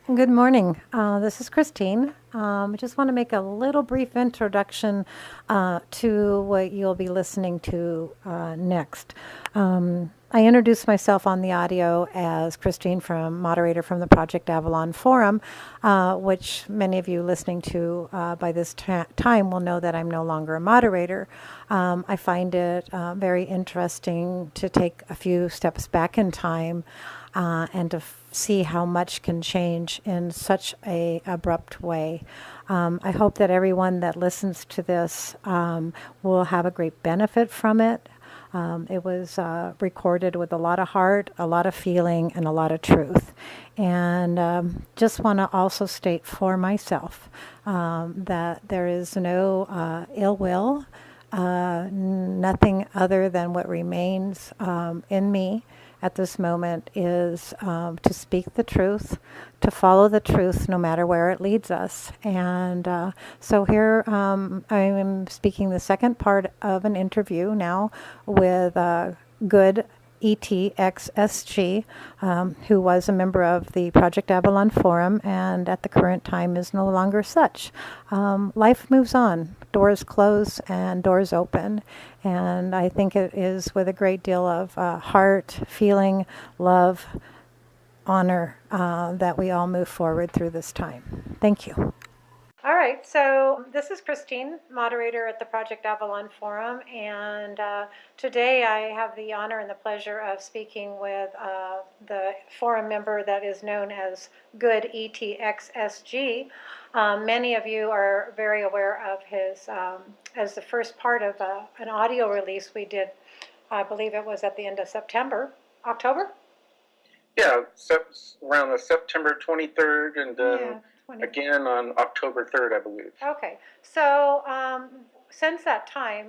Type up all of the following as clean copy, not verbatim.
Good morning. This is Christine. I just want to make a little brief introduction to what you'll be listening to next. I introduced myself on the audio as Christine, moderator from the Project Avalon Forum, which many of you listening to by this time will know that I'm no longer a moderator. I find it very interesting to take a few steps back in time and to see how much can change in such a abrupt way. I hope that everyone that listens to this will have a great benefit from it. It was recorded with a lot of heart, a lot of feeling, and a lot of truth. And just want to also state for myself that there is no ill will, nothing other than what remains in me at this moment is to speak the truth, to follow the truth no matter where it leads us. And so here I am speaking the second part of an interview now with Goode, ETXSG, who was a member of the Project Avalon Forum and at the current time is no longer such. Life moves on, doors close and doors open, and I think it is with a great deal of heart, feeling, love, honor that we all move forward through this time. Thank you. All right, so this is Christine, moderator at the Project Avalon Forum, and today I have the honor and the pleasure of speaking with the forum member that is known as Goode ETXSG. Many of you are very aware of his, as the first part of an audio release we did, I believe it was at the end of September, October? Yeah, around the September 23rd, and then again on October 3rd, I believe. Okay, so since that time,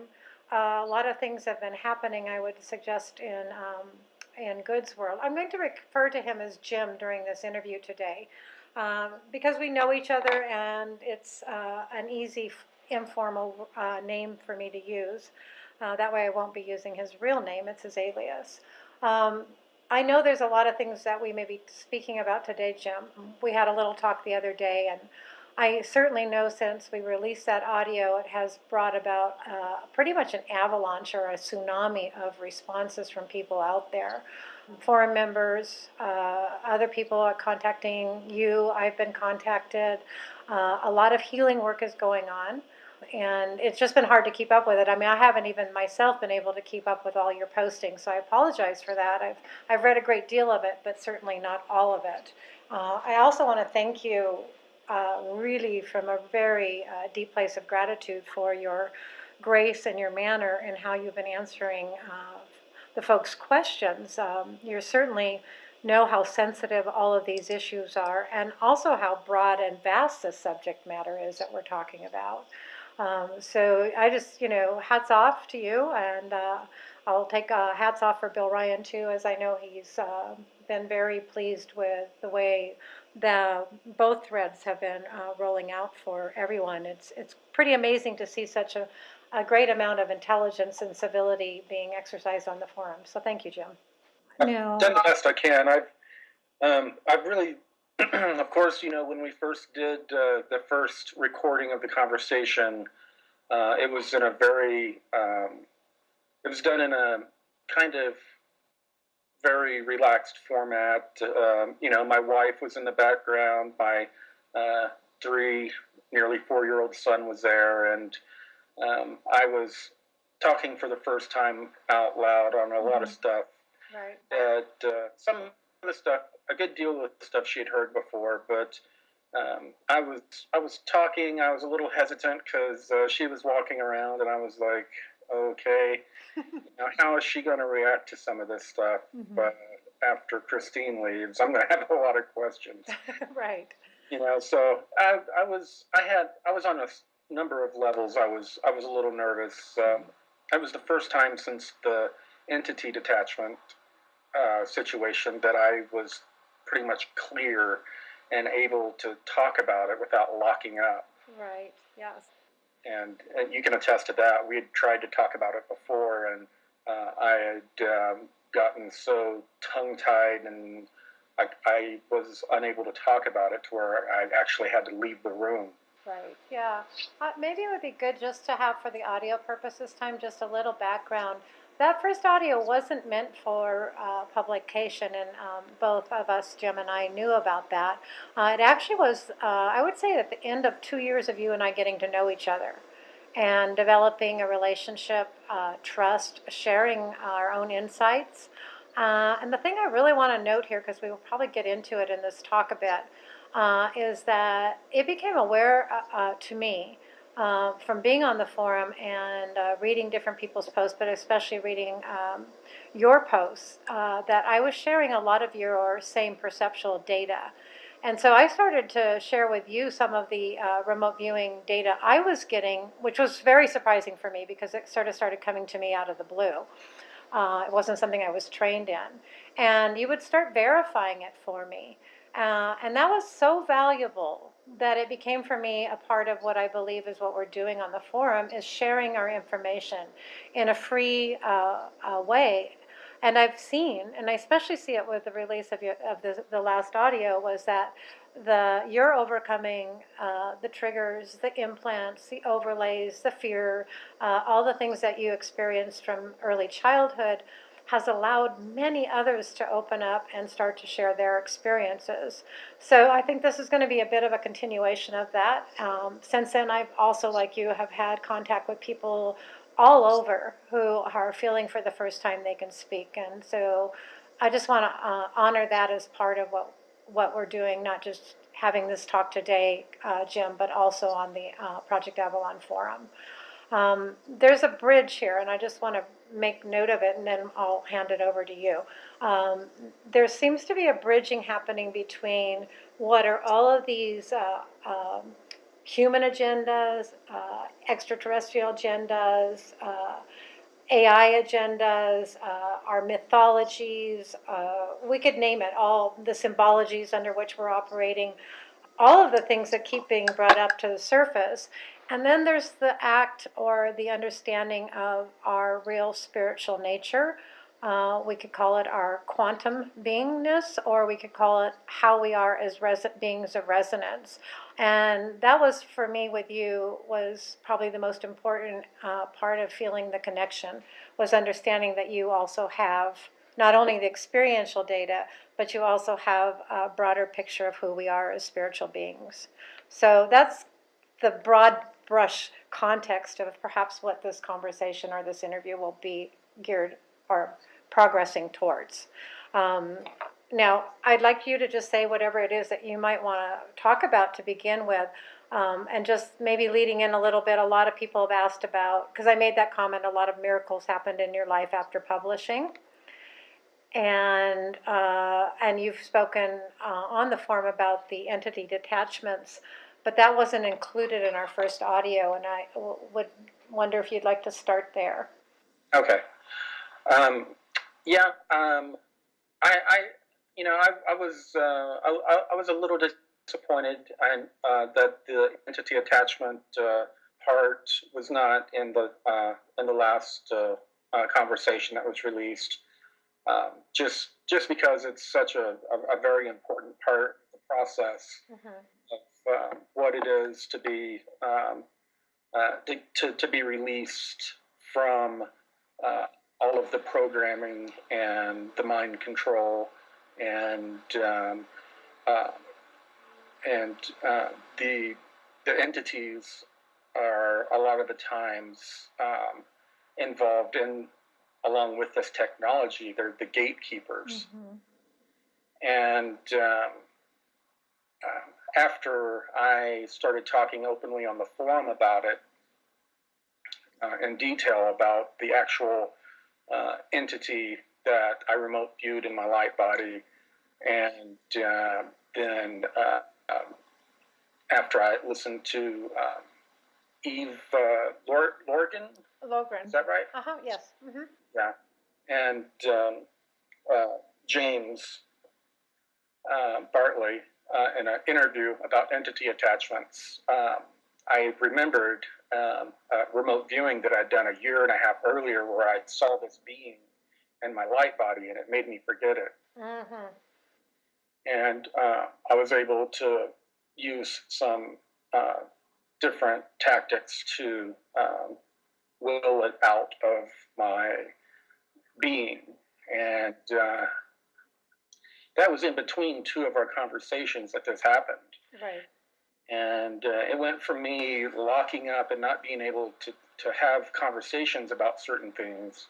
a lot of things have been happening. I would suggest in Goode's world. I'm going to refer to him as Jim during this interview today, because we know each other, and it's an easy, informal name for me to use. That way, I won't be using his real name; it's his alias. I know there's a lot of things that we may be speaking about today, Jim. We had a little talk the other day, and I certainly know since we released that audio, it has brought about pretty much an avalanche or a tsunami of responses from people out there. Forum members, other people are contacting you. I've been contacted. A lot of healing work is going on, and it's just been hard to keep up with it. I mean, I haven't even myself been able to keep up with all your postings, so I apologize for that. I've read a great deal of it, but certainly not all of it. I also want to thank you really from a very deep place of gratitude for your grace and your manner and how you've been answering the folks' questions. You certainly know how sensitive all of these issues are, and also how broad and vast the subject matter is that we're talking about. So I just, hats off to you, and I'll take hats off for Bill Ryan too, as I know he's been very pleased with the way both threads have been rolling out for everyone. It's pretty amazing to see such a great amount of intelligence and civility being exercised on the forum. So thank you, Jim. I've done the best I can. I've really, of course, when we first did the first recording of the conversation, it was in a very, it was done in a kind of very relaxed format. My wife was in the background. My nearly 4-year-old son was there, and I was talking for the first time out loud on a lot of stuff. Right. That some of the stuff, a good deal of the stuff she had heard before, but I was talking. I was a little hesitant because she was walking around, and I was like, okay, how is she going to react to some of this stuff? But after Christine leaves, I'm going to have a lot of questions. Right. So I was on a number of levels. I was a little nervous. It was the first time since the entity detachment situation that I was pretty much clear and able to talk about it without locking up. Right. Yes. And you can attest to that. We had tried to talk about it before, and I had gotten so tongue-tied and I was unable to talk about it to where I actually had to leave the room. Right, yeah. Maybe it would be good just to have, for the audio purpose this time, just a little background. That first audio wasn't meant for publication, and both of us, Jim and I, knew about that. It actually was, I would say, at the end of 2 years of you and I getting to know each other and developing a relationship, trust, sharing our own insights. And the thing I really want to note here, because we will probably get into it in this talk a bit, is that it became aware to me from being on the forum and reading different people's posts, but especially reading your posts, that I was sharing a lot of your same perceptual data. And so I started to share with you some of the remote viewing data I was getting, which was very surprising for me because it sort of started coming to me out of the blue. It wasn't something I was trained in. And you would start verifying it for me. And that was so valuable that it became for me a part of what I believe is what we're doing on the forum, is sharing our information in a free way. And I've seen, and I especially see it with the release of the last audio, was that you're overcoming the triggers, the implants, the overlays, the fear, all the things that you experienced from early childhood has allowed many others to open up and start to share their experiences. So I think this is going to be a bit of a continuation of that. Since then, I've also, like you, have had contact with people all over who are feeling for the first time they can speak. And so I just want to honor that as part of what we're doing, not just having this talk today, Jim, but also on the Project Avalon forum. There's a bridge here, and I just want to make note of it, and then I'll hand it over to you. There seems to be a bridging happening between what are all of these human agendas, extraterrestrial agendas, AI agendas, our mythologies, we could name it, all the symbologies under which we're operating, all of the things that keep being brought up to the surface. And then there's the act or the understanding of our real spiritual nature. We could call it our quantum beingness, or we could call it how we are as beings of resonance. And that was, for me, with you, was probably the most important part of feeling the connection, was understanding that you also have not only the experiential data, but you also have a broader picture of who we are as spiritual beings. So that's the broad brush context of perhaps what this conversation or this interview will be geared or progressing towards. Now, I'd like you to just say whatever it is that you might want to talk about to begin with. And just maybe leading in a little bit, a lot of people have asked about, because I made that comment, a lot of miracles happened in your life after publishing. And you've spoken on the forum about the entity detachments, but that wasn't included in our first audio, and I would wonder if you'd like to start there. Okay. Yeah. I was a little disappointed that the entity attachment part was not in the last conversation that was released. Just because it's such a very important part of the process of what it is to be to be released from all of the programming and the mind control and the entities are a lot of the times involved in, along with this technology, they're the gatekeepers. And after I started talking openly on the forum about it, in detail about the actual entity that I remote viewed in my light body, and then after I listened to Eve Lorgan, is that right? Yes. Yeah, and James Bartley in an interview about entity attachments. I remembered a remote viewing that I'd done a year and a half earlier where I saw this being in my light body, and it made me forget it. And I was able to use some different tactics to will it out of my being. And that was in between two of our conversations that this happened. Right. And it went from me locking up and not being able to have conversations about certain things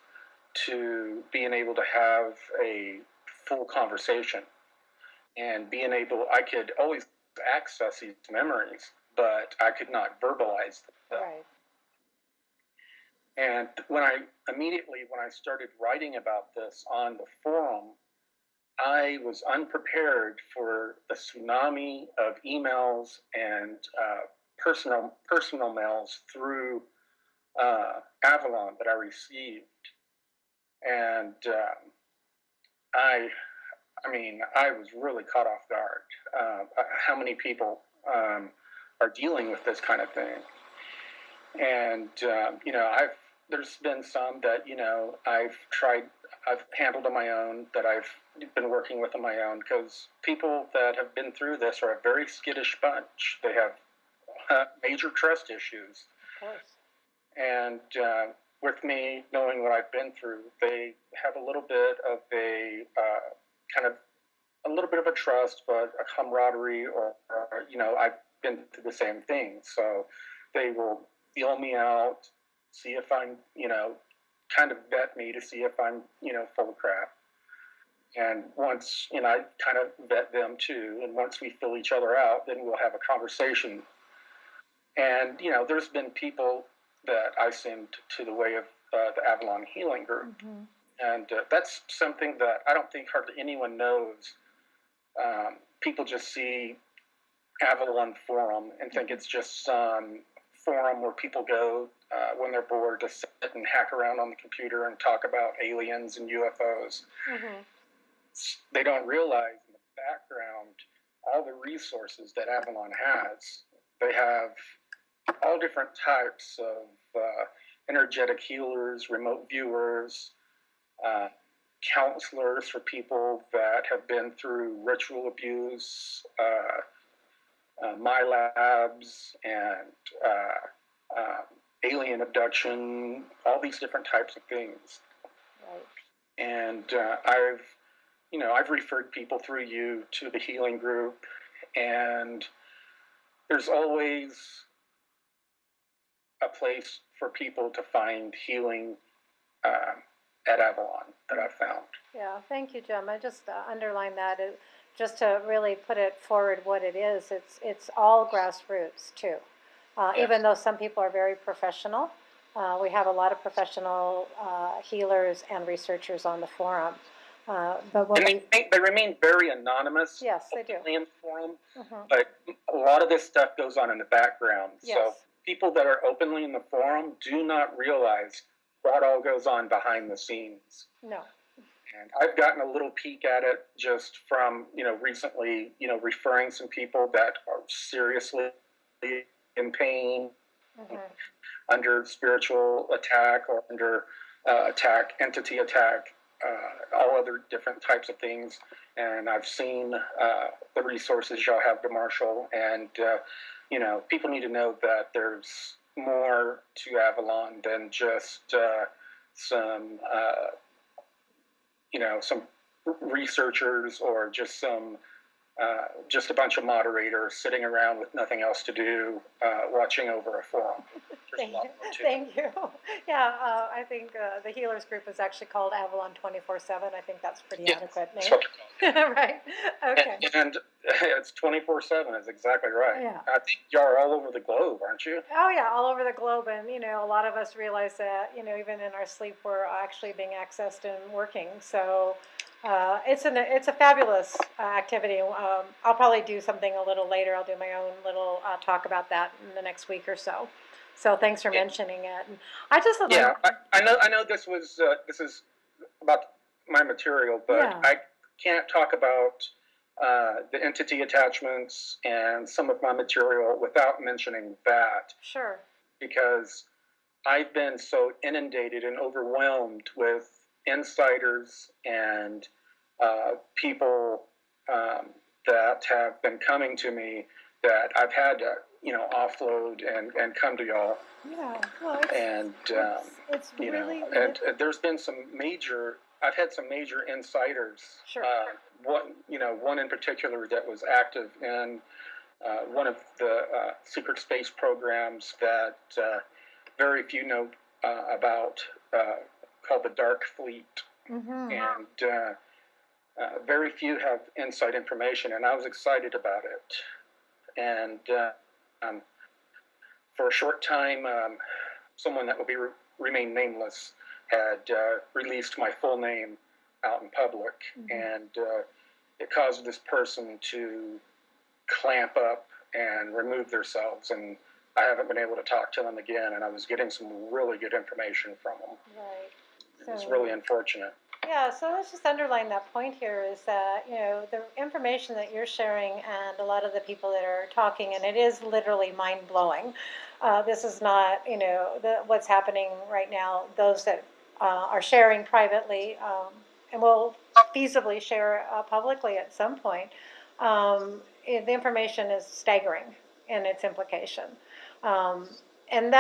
to being able to have a full conversation and being able, I could always access these memories, but I could not verbalize them. Right. And when I started writing about this on the forum, I was unprepared for the tsunami of emails and personal mails through Avalon that I received, and I was really caught off guard. How many people are dealing with this kind of thing? And there's been some that I've handled on my own, that I've been working with on my own, because people that have been through this are a very skittish bunch. They have major trust issues. Of course. And with me knowing what I've been through, they have a little bit of a trust, but a camaraderie, or I've been through the same thing. So they will feel me out, see if I'm, kind of vet me to see if I'm, full of crap. And once, I kind of vet them too. And once we fill each other out, then we'll have a conversation. And, there's been people that I send to the way of the Avalon Healing Group. Mm-hmm. And that's something that I don't think hardly anyone knows. People just see Avalon Forum and think it's just some forum where people go when they're bored to sit and hack around on the computer and talk about aliens and UFOs. Mm-hmm. They don't realize in the background all the resources that Avalon has. They have all different types of energetic healers, remote viewers, counselors for people that have been through ritual abuse, MILABs, and alien abduction, all these different types of things. Right. And I've referred people through you to the healing group, and there's always a place for people to find healing at Avalon that I've found. Yeah, thank you, Jim. I just underline that. Just to really put it forward what it is, it's all grassroots too. Yes. Even though some people are very professional, we have a lot of professional healers and researchers on the forum. But they remain very anonymous. Yes, they do. In the forum, but a lot of this stuff goes on in the background. Yes. So people that are openly in the forum do not realize what all goes on behind the scenes. No. And I've gotten a little peek at it just from, recently, referring some people that are seriously in pain, under spiritual attack or under entity attack, all other different types of things. And I've seen the resources y'all have to Marshall. And, people need to know that there's more to Avalon than just some researchers or just a bunch of moderators sitting around with nothing else to do, watching over a forum. Thank you. Yeah, I think the healers group is actually called Avalon 24/7. I think that's pretty adequate name. Right. Okay. And it's 24/7 is exactly right. Yeah. I think you are all over the globe, aren't you? Oh yeah, all over the globe, and a lot of us realize that even in our sleep we're actually being accessed and working. So. It's a fabulous activity. I'll probably do something a little later. I'll do my own little talk about that in the next week or so. So thanks for mentioning it. And I just I know this is about my material, but I can't talk about the entity attachments and some of my material without mentioning that. Sure. Because I've been so inundated and overwhelmed with insiders and people that have been coming to me that I've had to, offload and come to y'all. Yeah, well, it's really and there's been I've had some major insiders. Sure. One in particular that was active in one of the secret space programs that very few know about, called the Dark Fleet. Mm-hmm. And very few have inside information, and I was excited about it. And for a short time, someone that will remain nameless had released my full name out in public, and it caused this person to clamp up and remove themselves, and I haven't been able to talk to them again, and I was getting some really good information from them. Right. So, it's really unfortunate. Yeah, so let's just underline that point here is that, the information that you're sharing and a lot of the people that are talking, and it is literally mind-blowing. This is not, what's happening right now. Those that are sharing privately and will feasibly share publicly at some point, the information is staggering in its implication. And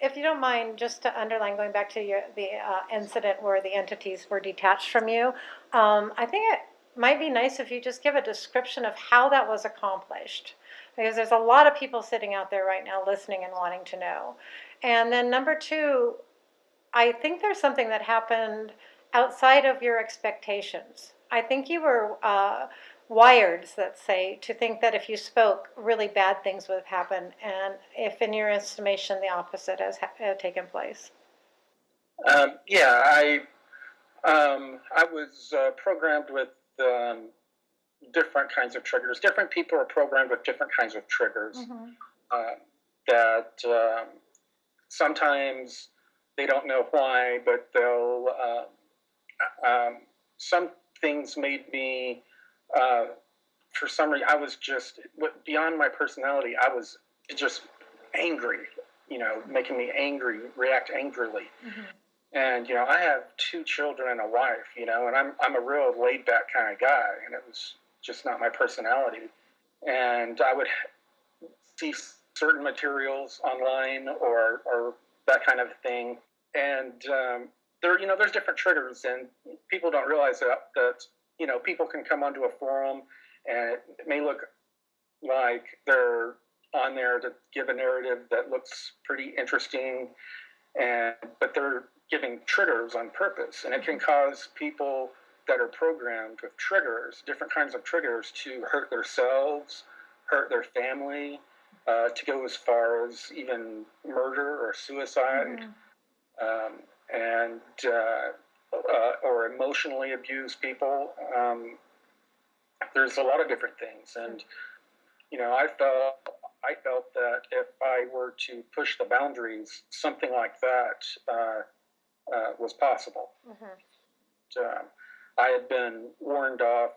if you don't mind, just to underline, going back to the incident where the entities were detached from you, I think it might be nice if you just give a description of how that was accomplished, because there's a lot of people sitting out there right now listening and wanting to know. And then number two, I think there's something that happened outside of your expectations. I think you were wired, let's say, to think that if you spoke, really bad things would happen, and if, in your estimation, the opposite has taken place. I was programmed with different kinds of triggers. Different people are programmed with different kinds of triggers. That sometimes they don't know why, but they'll. Some things made me. For some reason, I was just beyond my personality. I was just angry, making me angry, react angrily. And I have 2 children and a wife, and I'm a real laid back kind of guy, and it was just not my personality. And I would see certain materials online or that kind of thing, and there's different triggers, and people don't realize that people can come onto a forum, and it may look like they're on there to give a narrative that looks pretty interesting, but they're giving triggers on purpose, and it can cause people that are programmed with triggers, different kinds of triggers, to hurt themselves, hurt their family, to go as far as even murder or suicide, or emotionally abuse people. There's a lot of different things, and I felt that if I were to push the boundaries, something like that was possible. I had been warned off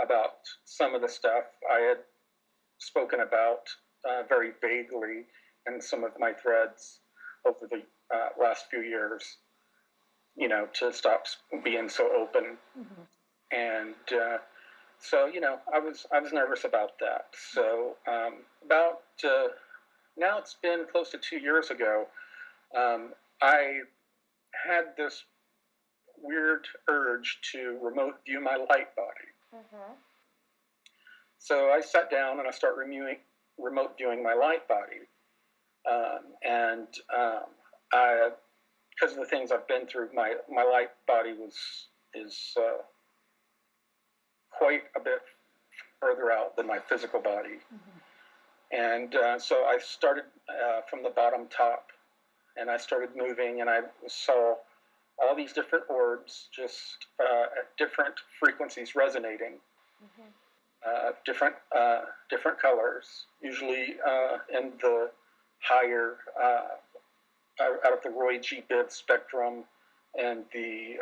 about some of the stuff I had spoken about very vaguely in some of my threads over the last few years, to stop being so open. And so, I was nervous about that. So about now it's been close to 2 years ago, I had this weird urge to remote view my light body. So I sat down and I started remote viewing my light body. And because of the things I've been through, my light body is quite a bit further out than my physical body. And so I started from the bottom top, and I started moving, and I saw all these different orbs just at different frequencies resonating, different colors, usually in the higher, out of the Roy G. Biv spectrum, and the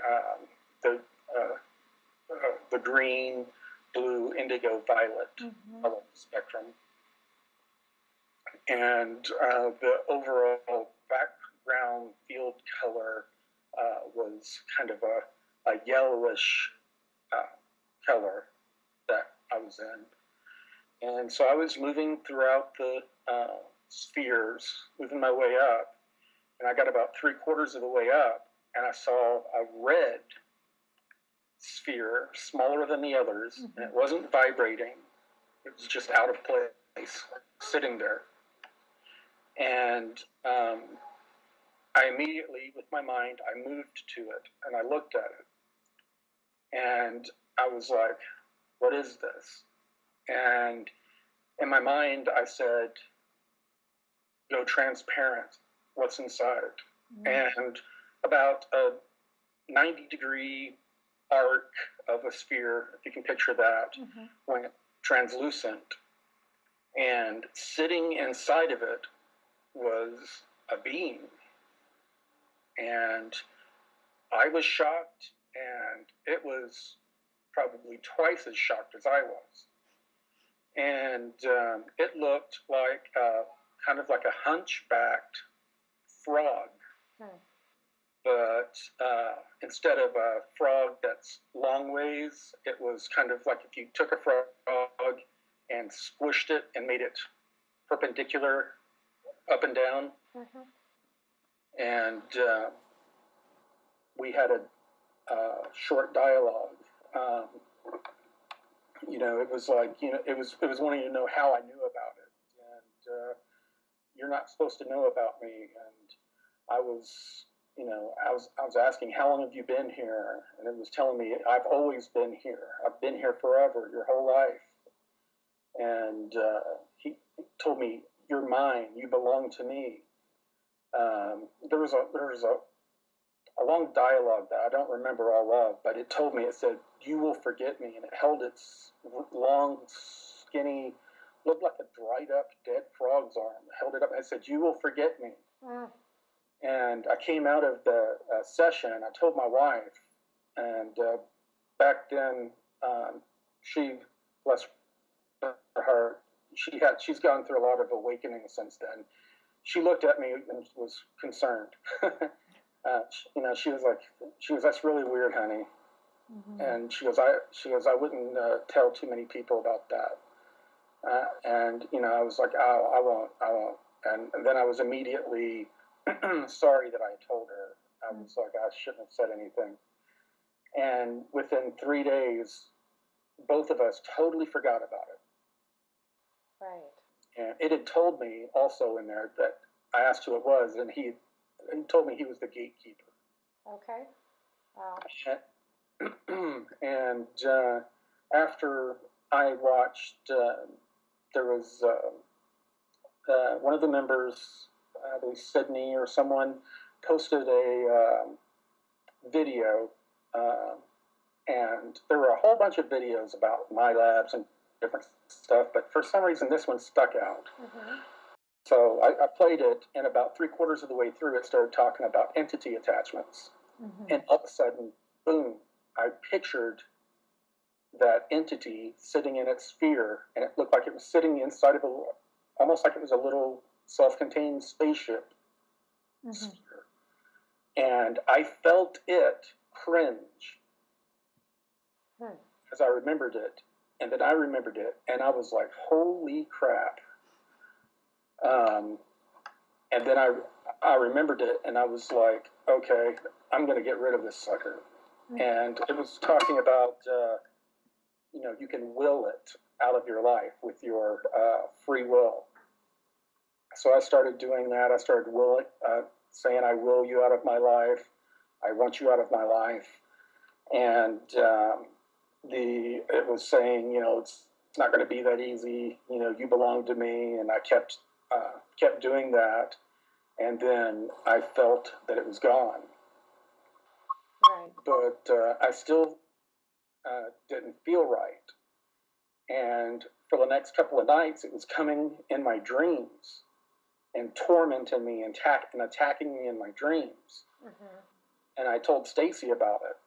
green, blue, indigo, violet color spectrum. And the overall background field color was kind of a yellowish color that I was in. And so I was moving throughout the spheres, moving my way up, and I got about 3/4 of the way up, and I saw a red sphere, smaller than the others, and it wasn't vibrating. It was just out of place, sitting there. And I immediately, with my mind, I moved to it, and I looked at it. And I was like, what is this? And in my mind, I said, go transparent, what's inside? And about a 90-degree arc of a sphere, if you can picture that, went translucent. And sitting inside of it was a being. And I was shocked, and it was probably twice as shocked as I was. And it looked like kind of like a hunchbacked frog. But instead of a frog that's long ways, it was kind of like if you took a frog and squished it and made it perpendicular up and down. And we had a short dialogue. It was like, it was wanting to know how I knew about it. And you're not supposed to know about me. And I was asking, how long have you been here? And it was telling me, I've always been here. I've been here forever, your whole life. And he told me, you're mine. You belong to me. There was a long dialogue that I don't remember all of, but it told me, it said, you will forget me. And it held its long, skinny, looked like a dried up, dead frog's arm. It held it up and it said, you will forget me. And I came out of the session and I told my wife, and back then, she, bless her, she's gone through a lot of awakening since then. She looked at me and was concerned. She was, that's really weird, honey. And she goes, I wouldn't tell too many people about that. And I was like, oh, I won't. And then I was immediately sorry that I told her. I was like, I shouldn't have said anything. And within 3 days, both of us totally forgot about it. Right. And it had told me also in there that I asked who it was, and he told me he was the gatekeeper. Okay. Wow. And after I watched, there was one of the members, I believe Sydney or someone, posted a video, and there were a whole bunch of videos about MILABs and different stuff, but for some reason this one stuck out. So I played it, and about 3/4 of the way through, it started talking about entity attachments. And all of a sudden, boom, I pictured that entity sitting in its sphere, and it looked like it was sitting inside of almost like it was a little self-contained spaceship sphere. And I felt it cringe as I remembered it, and then I remembered it, and I was like, holy crap. And then I remembered it, and I was like, okay, I'm going to get rid of this sucker. And it was talking about, you can will it out of your life with your free will. So I started doing that. I started saying, I will you out of my life. I want you out of my life. And it was saying, it's not going to be that easy. You belong to me. And I kept doing that. And then I felt that it was gone. Right. But I still didn't feel right. And for the next couple of nights, it was coming in my dreams and tormenting me and attacking me in my dreams. And I told Stacy about it.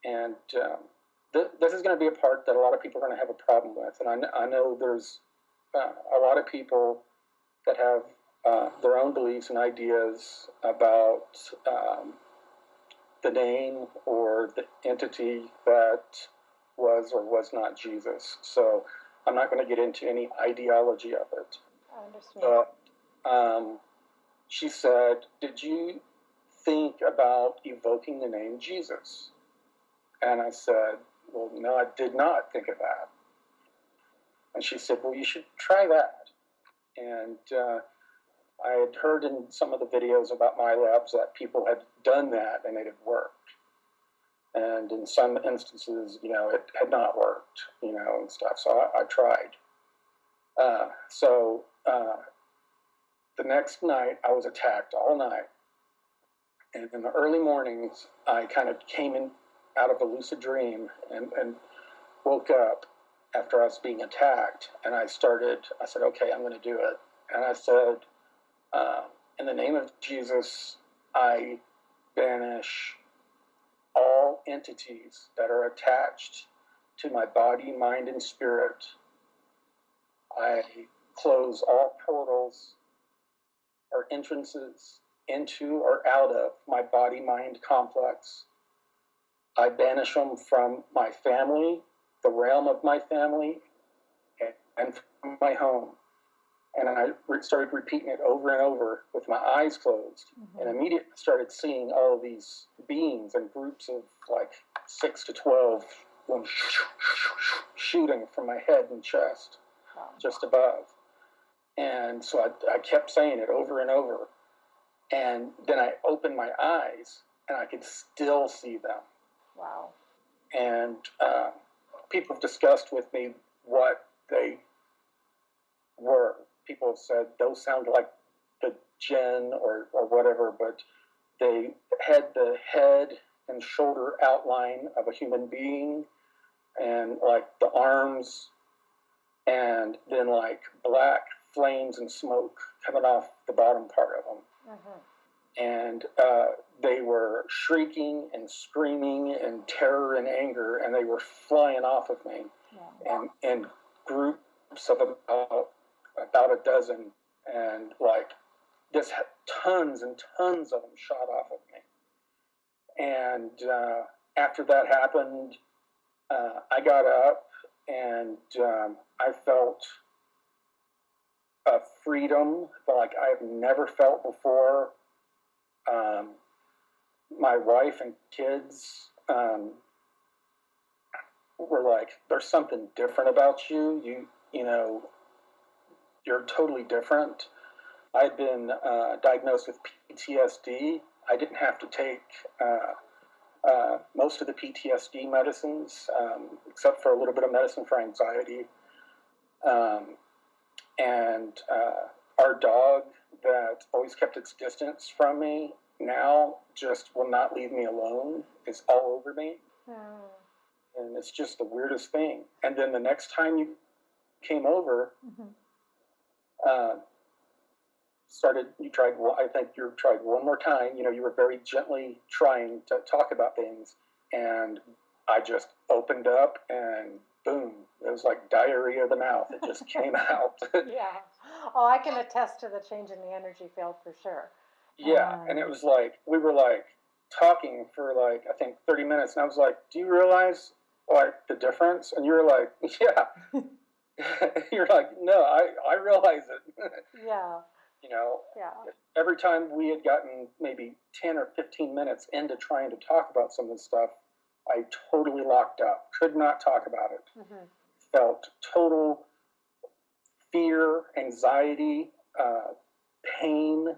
And this is going to be a part that a lot of people are going to have a problem with. And I know there's a lot of people that have their own beliefs and ideas about the name or the entity that was or was not Jesus. So I'm not going to get into any ideology of it. I understand. But she said, did you think about evoking the name Jesus? And I said, well, no, I did not think of that. And she said, well, you should try that. And I had heard in some of the videos about MILABs that people had done that and it had worked. And in some instances, it had not worked, and stuff. So I tried. So the next night, I was attacked all night. And in the early mornings, I kind of came in out of a lucid dream and woke up after I was being attacked. And I said, okay, I'm going to do it. And I said, in the name of Jesus, I banish all entities that are attached to my body, mind, and spirit. I close all portals or entrances into or out of my body-mind complex. I banish them from my family, the realm of my family, and from my home. And I started repeating it over and over with my eyes closed, and immediately started seeing all of these beings and groups of like 6 to 12 shooting from my head and chest, just above. And so I kept saying it over and over. And then I opened my eyes, and I could still see them. Wow. And people have discussed with me what they were. People have said those sound like the jinn or whatever, but they had the head and shoulder outline of a human being, and like the arms, and then like black flames and smoke coming off the bottom part of them. And they were shrieking and screaming in terror and anger, and they were flying off of me, and groups of about a dozen, and like just tons and tons of them shot off of me. And after that happened, I got up, and I felt a freedom like I have never felt before. My wife and kids were like, there's something different about you. You're totally different. I'd been diagnosed with PTSD. I didn't have to take most of the PTSD medicines, except for a little bit of medicine for anxiety. And our dog that always kept its distance from me now just will not leave me alone. It's all over me. And it's just the weirdest thing. And then the next time you came over, I think you tried one more time. You were very gently trying to talk about things. And I just opened up, and boom, it was like diarrhea of the mouth. It just came out. Yeah. Oh, I can attest to the change in the energy field for sure. Yeah, and it was like, we were like talking for like, I think 30 minutes, and I was like, do you realize like the difference? And you were like, yeah. You're like, no, I realize it. Yeah. Yeah. Every time we had gotten maybe 10 or 15 minutes into trying to talk about some of this stuff, I totally locked up, could not talk about it. Felt total fear, anxiety, pain,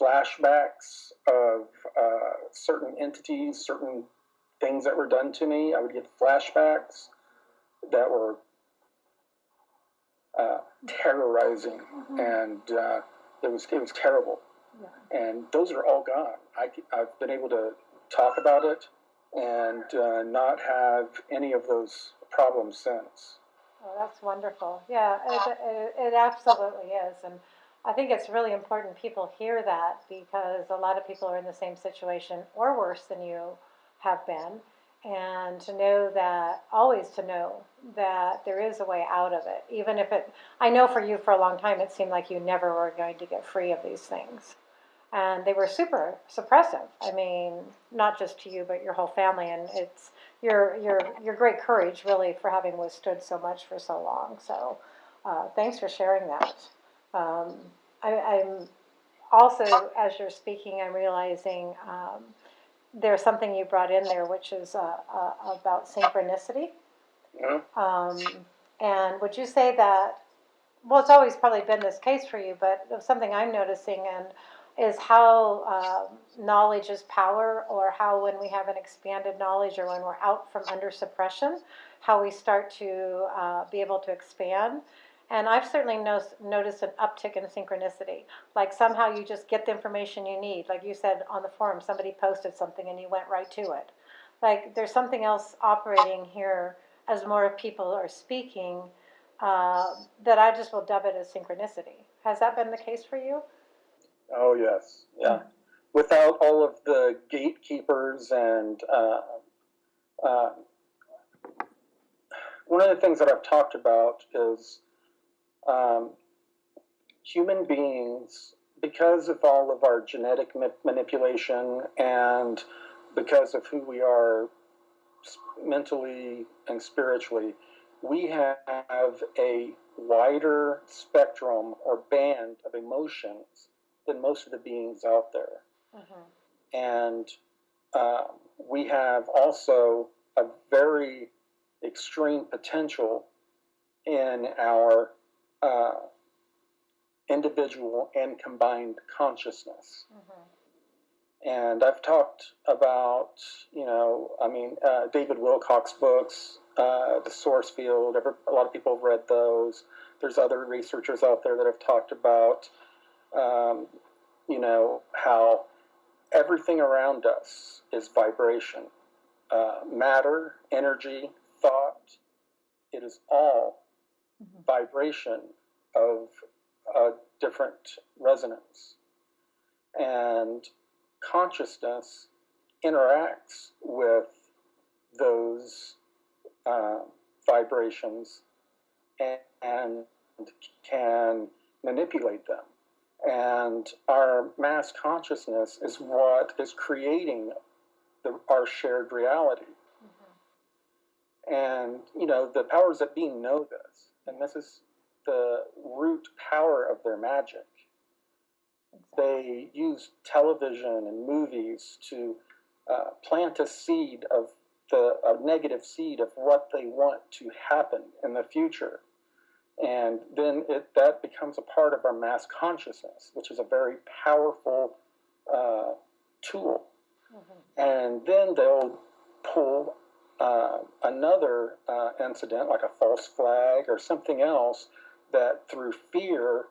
flashbacks of certain entities, certain things that were done to me. I would get flashbacks that were terrorizing, and it was terrible. And those are all gone. I've been able to talk about it and not have any of those problems since. Oh, that's wonderful. Yeah, it absolutely is. And I think it's really important people hear that, because a lot of people are in the same situation or worse than you have been. And always to know that there is a way out of it. Even if I know for you for a long time, it seemed like you never were going to get free of these things. And they were super suppressive. I mean, not just to you, but your whole family. And your great courage, really, for having withstood so much for so long. So, thanks for sharing that. Um, I'm also, as you're speaking, I'm realizing there's something you brought in there, which is about synchronicity. Yeah. And would you say that, well, it's always probably been this case for you, but something I'm noticing and is how knowledge is power, or how when we have an expanded knowledge or when we're out from under suppression, how we start to be able to expand. And I've certainly noticed an uptick in synchronicity. Like somehow you just get the information you need. Like you said on the forum, somebody posted something and you went right to it. Like there's something else operating here as more people are speaking, that I just will dub it as synchronicity. Has that been the case for you? Oh, yes. Yeah. Without all of the gatekeepers and uh, one of the things that I've talked about is um, human beings, because of all of our genetic manipulation and because of who we are mentally and spiritually, we have a wider spectrum or band of emotions than most of the beings out there. Mm-hmm. And we have also a very extreme potential in our individual and combined consciousness. Mm-hmm. And I've talked about, David Wilcock's books, The Source Field. A lot of people have read those. There's other researchers out there that have talked about, how everything around us is vibration. Matter, energy, thought, it is all vibration of a different resonance. And consciousness interacts with those vibrations and can manipulate them. And our mass consciousness is what is creating our shared reality. Mm-hmm. And, the powers that be know this. And this is the root power of their magic. They use television and movies to plant a seed of a negative seed of what they want to happen in the future. And then that becomes a part of our mass consciousness, which is a very powerful tool. Mm-hmm. And then they'll pull another incident, like a false flag or something else, that through fear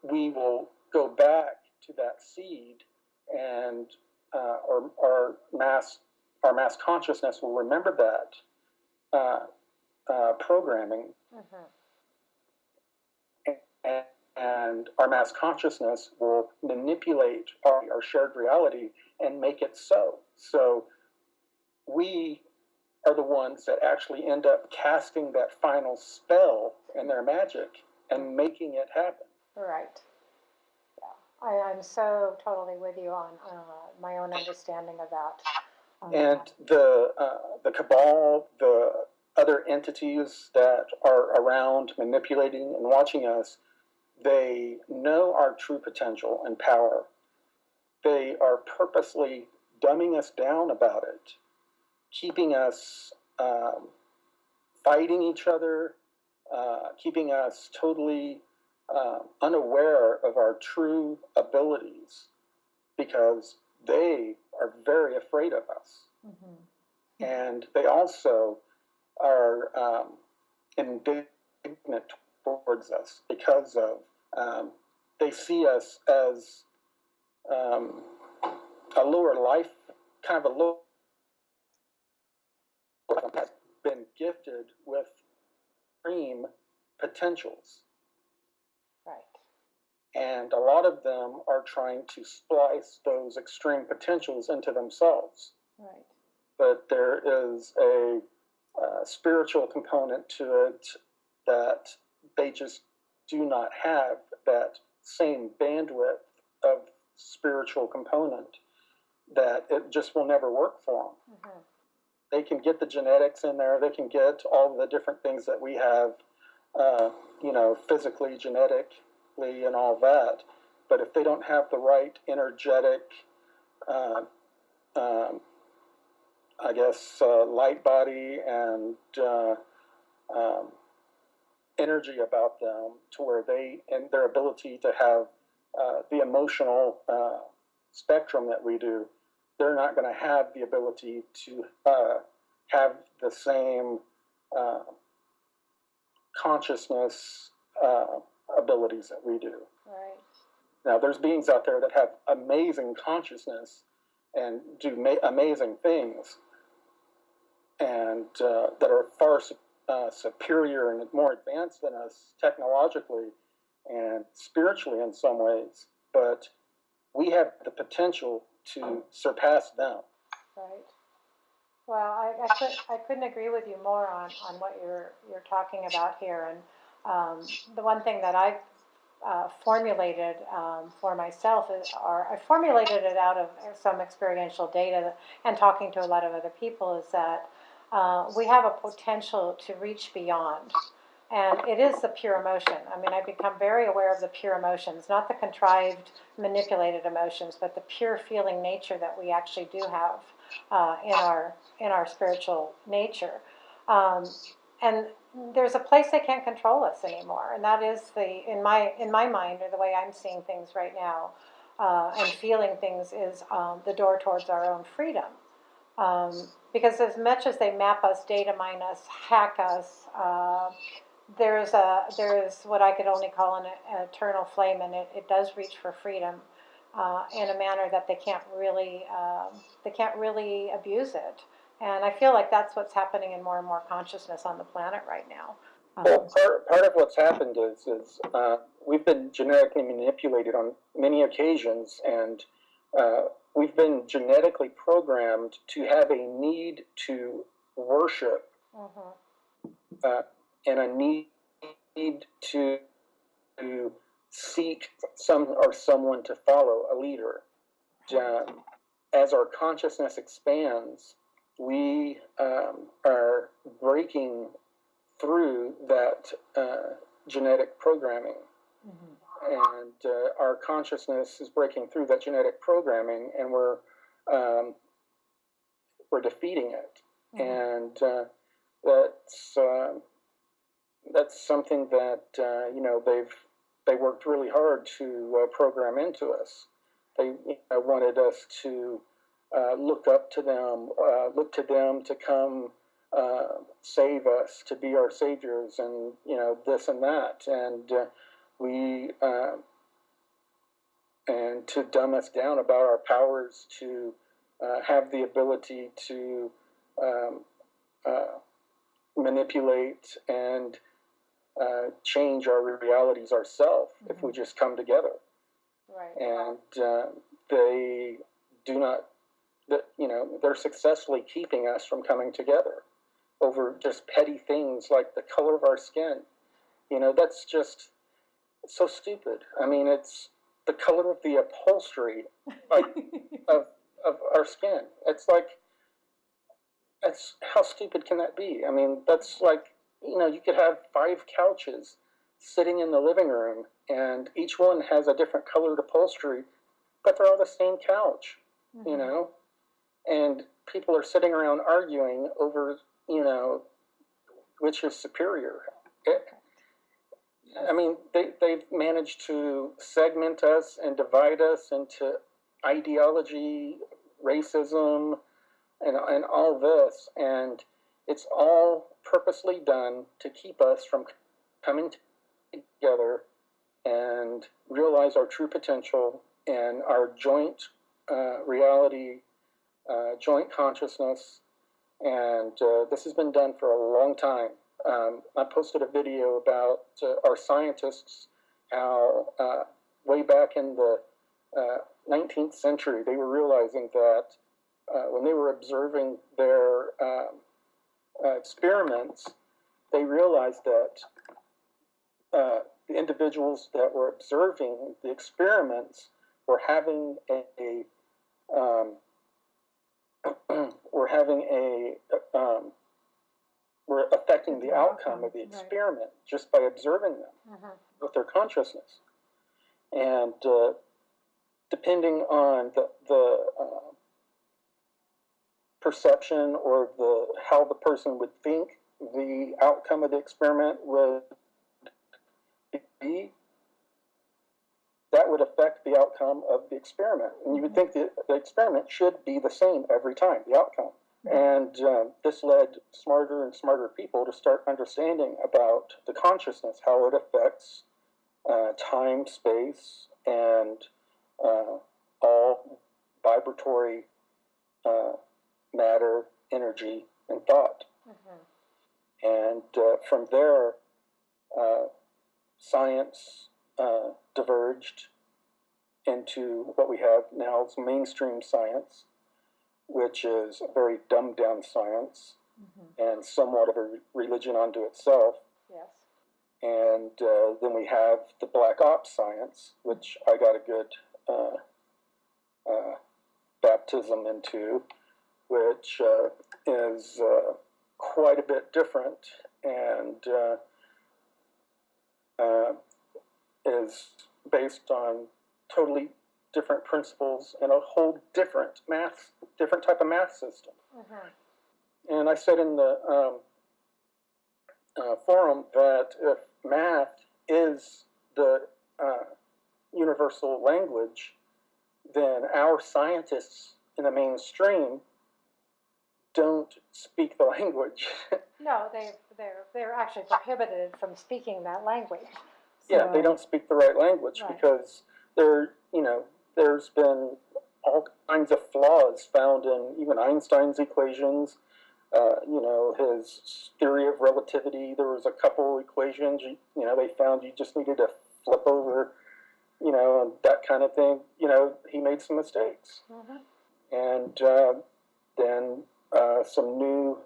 we will go back to that seed, and our mass consciousness will remember that programming. Mm-hmm. And our mass consciousness will manipulate our shared reality and make it so. So we are the ones that actually end up casting that final spell in their magic and making it happen. Right. Yeah. I'm so totally with you on my own understanding of that. And the cabal, the other entities that are around manipulating and watching us, they know our true potential and power. They are purposely dumbing us down about it, keeping us fighting each other, keeping us totally unaware of our true abilities, because they are very afraid of us. Mm-hmm. And they also are indignant towards us because of they see us as a lower life, kind of a low, has been gifted with extreme potentials. Right. And a lot of them are trying to splice those extreme potentials into themselves. Right. But there is a spiritual component to it that they just do not have that same bandwidth of spiritual component, that it just will never work for them. Mm-hmm. they can get the genetics in there. They can get all the different things that we have, physically, genetically, and all that. But if they don't have the right energetic, light body and energy about them, to where and their ability to have the emotional spectrum that we do, they're not going to have the ability to have the same consciousness abilities that we do. Right. Now, there's beings out there that have amazing consciousness and do amazing things, and that are far superior and more advanced than us technologically and spiritually in some ways, but we have the potential to surpass them. Right. Well, I couldn't agree with you more on what you're talking about here. And the one thing that I've formulated for myself I formulated it out of some experiential data and talking to a lot of other people, is that we have a potential to reach beyond. And it is the pure emotion. I mean, I've become very aware of the pure emotions, not the contrived, manipulated emotions, but the pure feeling nature that we actually do have in our spiritual nature. And there's a place they can't control us anymore, and that is in my mind, or the way I'm seeing things right now, and feeling things, is the door towards our own freedom. Because as much as they map us, data mine us, hack us, there is what I could only call an eternal flame, and it does reach for freedom in a manner that they can't really abuse it. And I feel like that's what's happening in more and more consciousness on the planet right now. Well, part of what's happened is we've been genetically manipulated on many occasions, and we've been genetically programmed to have a need to worship, and a need to seek someone to follow, a leader. As our consciousness expands, we are breaking through that genetic programming. And our consciousness is breaking through that genetic programming, and we're defeating it. And that's something that they worked really hard to program into us. They wanted us to look up to them, look to them to come save us, to be our saviors, and this and that, and and to dumb us down about our powers to have the ability to manipulate and change our realities ourselves if we just come together. Right. And they do not, they're successfully keeping us from coming together over just petty things like the color of our skin. That's just so stupid. I mean, it's the color of the upholstery of our skin. It's like, how stupid can that be? I mean, that's like, you could have 5 couches sitting in the living room, and each one has a different colored upholstery, but they're all the same couch, and people are sitting around arguing over, which is superior. I mean, they've managed to segment us and divide us into ideology, racism, and all this, and it's all purposely done to keep us from coming together and realize our true potential and our joint reality, joint consciousness, and this has been done for a long time. I posted a video about our scientists, how way back in the 19th century, they were realizing that when they were observing their experiments, they realized that the individuals that were observing the experiments were having we're having we're affecting the outcome of the experiment just by observing them with their consciousness. And depending on the perception or how the person would think the outcome of the experiment would be, that would affect the outcome of the experiment. And you would think that the experiment should be the same every time, the outcome. And this led smarter and smarter people to start understanding about the consciousness, how it affects time, space, and all vibratory matter, energy, and thought. And from there, science diverged into what we have now as mainstream science, which is a very dumbed down science and somewhat of a religion unto itself. Yes. And then we have the black ops science, which I got a good baptism into, which is quite a bit different and is based on totally different principles and a whole different type of math system. And I said in the forum that if math is the universal language, then our scientists in the mainstream don't speak the language. No, they're actually prohibited from speaking that language. So, yeah, they don't speak the right language because there's been all kinds of flaws found in even Einstein's equations. His theory of relativity, there was a couple equations, they found you just needed to flip over, and that kind of thing. He made some mistakes. And then some new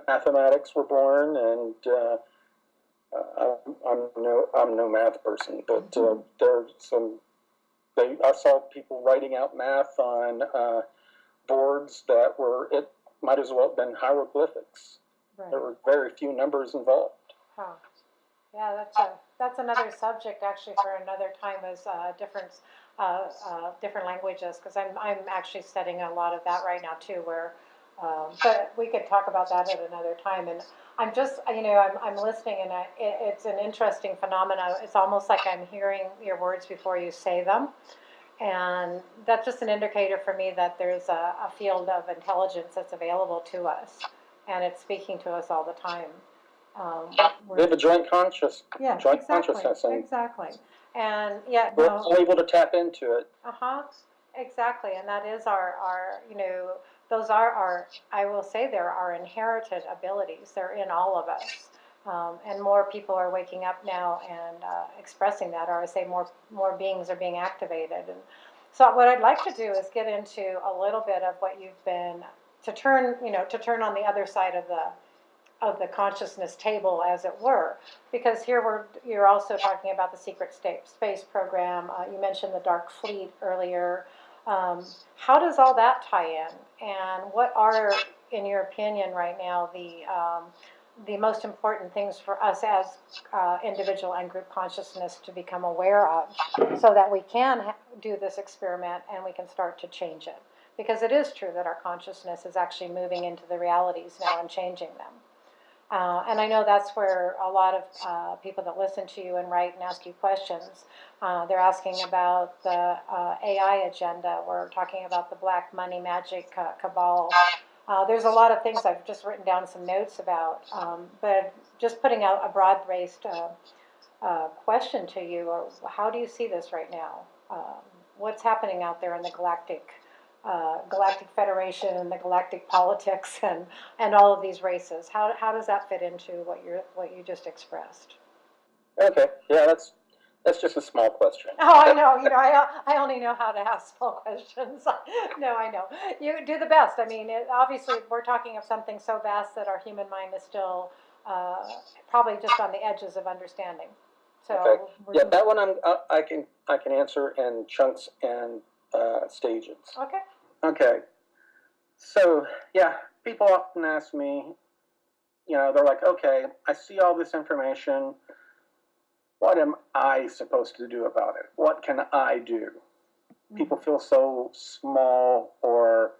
mathematics were born, and I'm no math person, but there's some. I saw people writing out math on boards that it might as well have been hieroglyphics. There were very few numbers involved. Yeah, that's another subject actually for another time, is different languages, because I'm actually studying a lot of that right now too. But we could talk about that at another time. And I'm just I'm listening, and it's an interesting phenomenon. It's almost like I'm hearing your words before you say them. And that's just an indicator for me that there's a field of intelligence that's available to us, and it's speaking to us all the time. We have a joint consciousness. Exactly. And yet, we're all able to tap into it. Exactly. And that is our those are our, I will say, they're our inherited abilities. They're in all of us. And more people are waking up now and expressing that, or I say more beings are being activated. And so what I'd like to do is get into a little bit of what you've been, to turn on the other side of the consciousness table, as it were, because here you're also talking about the secret space program. You mentioned the Dark Fleet earlier. How does all that tie in, and what are, in your opinion, right now the most important things for us as individual and group consciousness to become aware of, so that we can do this experiment and we can start to change it? Because it is true that our consciousness is actually moving into the realities now and changing them. And I know that's where a lot of people that listen to you and write and ask you questions, they're asking about the AI agenda. We're talking about the black money magic cabal. There's a lot of things I've just written down some notes about, but just putting out a broad-based question to you, or how do you see this right now? What's happening out there in the Galactic Federation and the galactic politics and all of these races? How does that fit into what you just expressed? Okay, yeah, that's just a small question. Oh, I know. I only know how to ask small questions. No, I know. You do the best. I mean, obviously, we're talking of something so vast that our human mind is still probably just on the edges of understanding. So okay. Yeah, that one I can answer in chunks and stages. Okay. Okay. So, yeah, people often ask me, they're like, okay, I see all this information. What am I supposed to do about it? What can I do? People feel so small, or,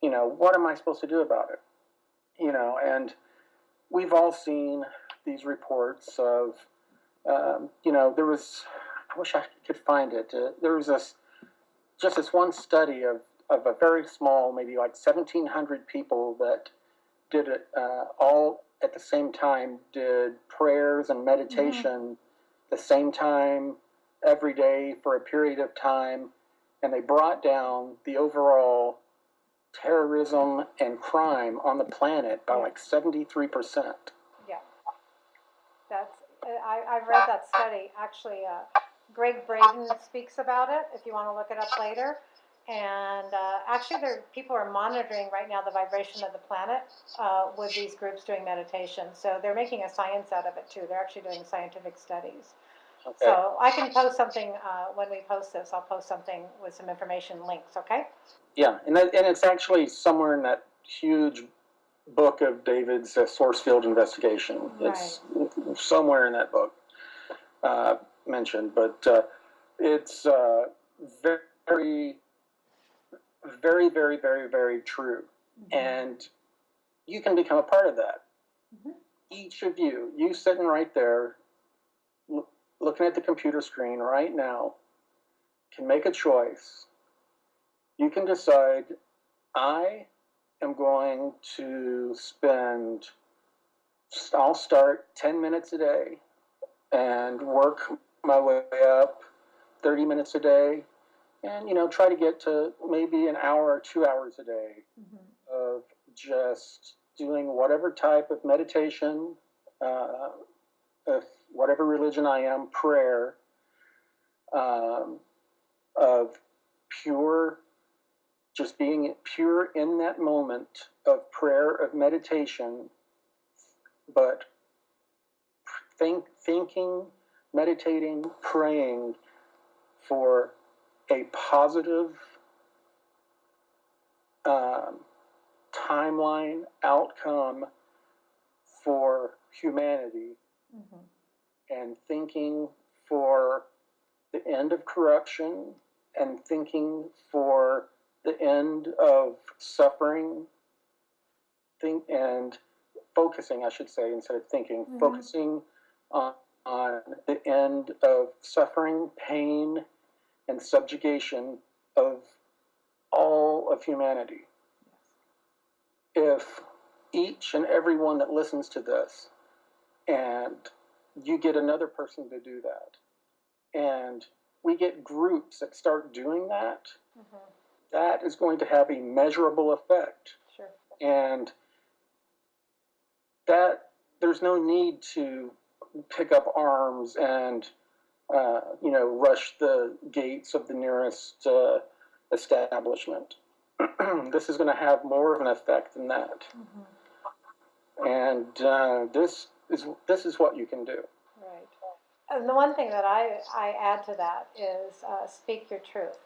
what am I supposed to do about it? And we've all seen these reports of, there was, I wish I could find it. There was just this one study of a very small, maybe like 1,700 people that did it all at the same time, did prayers and meditation the same time every day for a period of time, and they brought down the overall terrorism and crime on the planet by like 73%. Yeah, that's. I've read that study. Actually, Greg Braden speaks about it. If you want to look it up later. And actually, people are monitoring right now the vibration of the planet with these groups doing meditation. So they're making a science out of it too. They're actually doing scientific studies. Okay. So I can post something when we post this. I'll post something with some information links. Okay. Yeah, and it's actually somewhere in that huge book of David's source field investigation. Right. It's somewhere in that book mentioned, but it's very, very, very, very, very true. And you can become a part of that. Each of you sitting right there, looking at the computer screen right now, can make a choice. You can decide, I am going to I'll start 10 minutes a day and work my way up 30 minutes a day, and try to get to maybe an hour or 2 hours a day of just doing whatever type of meditation, of whatever religion I am, prayer, of pure, just being pure in that moment of prayer, of meditation, but thinking, meditating, praying for a positive timeline outcome for humanity, and thinking for the end of corruption, and thinking for the end of suffering, and focusing, I should say, instead of thinking, focusing on the end of suffering, pain, and subjugation of all of humanity. If each and every one that listens to this, and you get another person to do that, and we get groups that start doing that, that is going to have a measurable effect. Sure. And that there's no need to pick up arms and rush the gates of the nearest establishment. This is going to have more of an effect than that. And this is what you can do. Right. And the one thing that I add to that is speak your truth,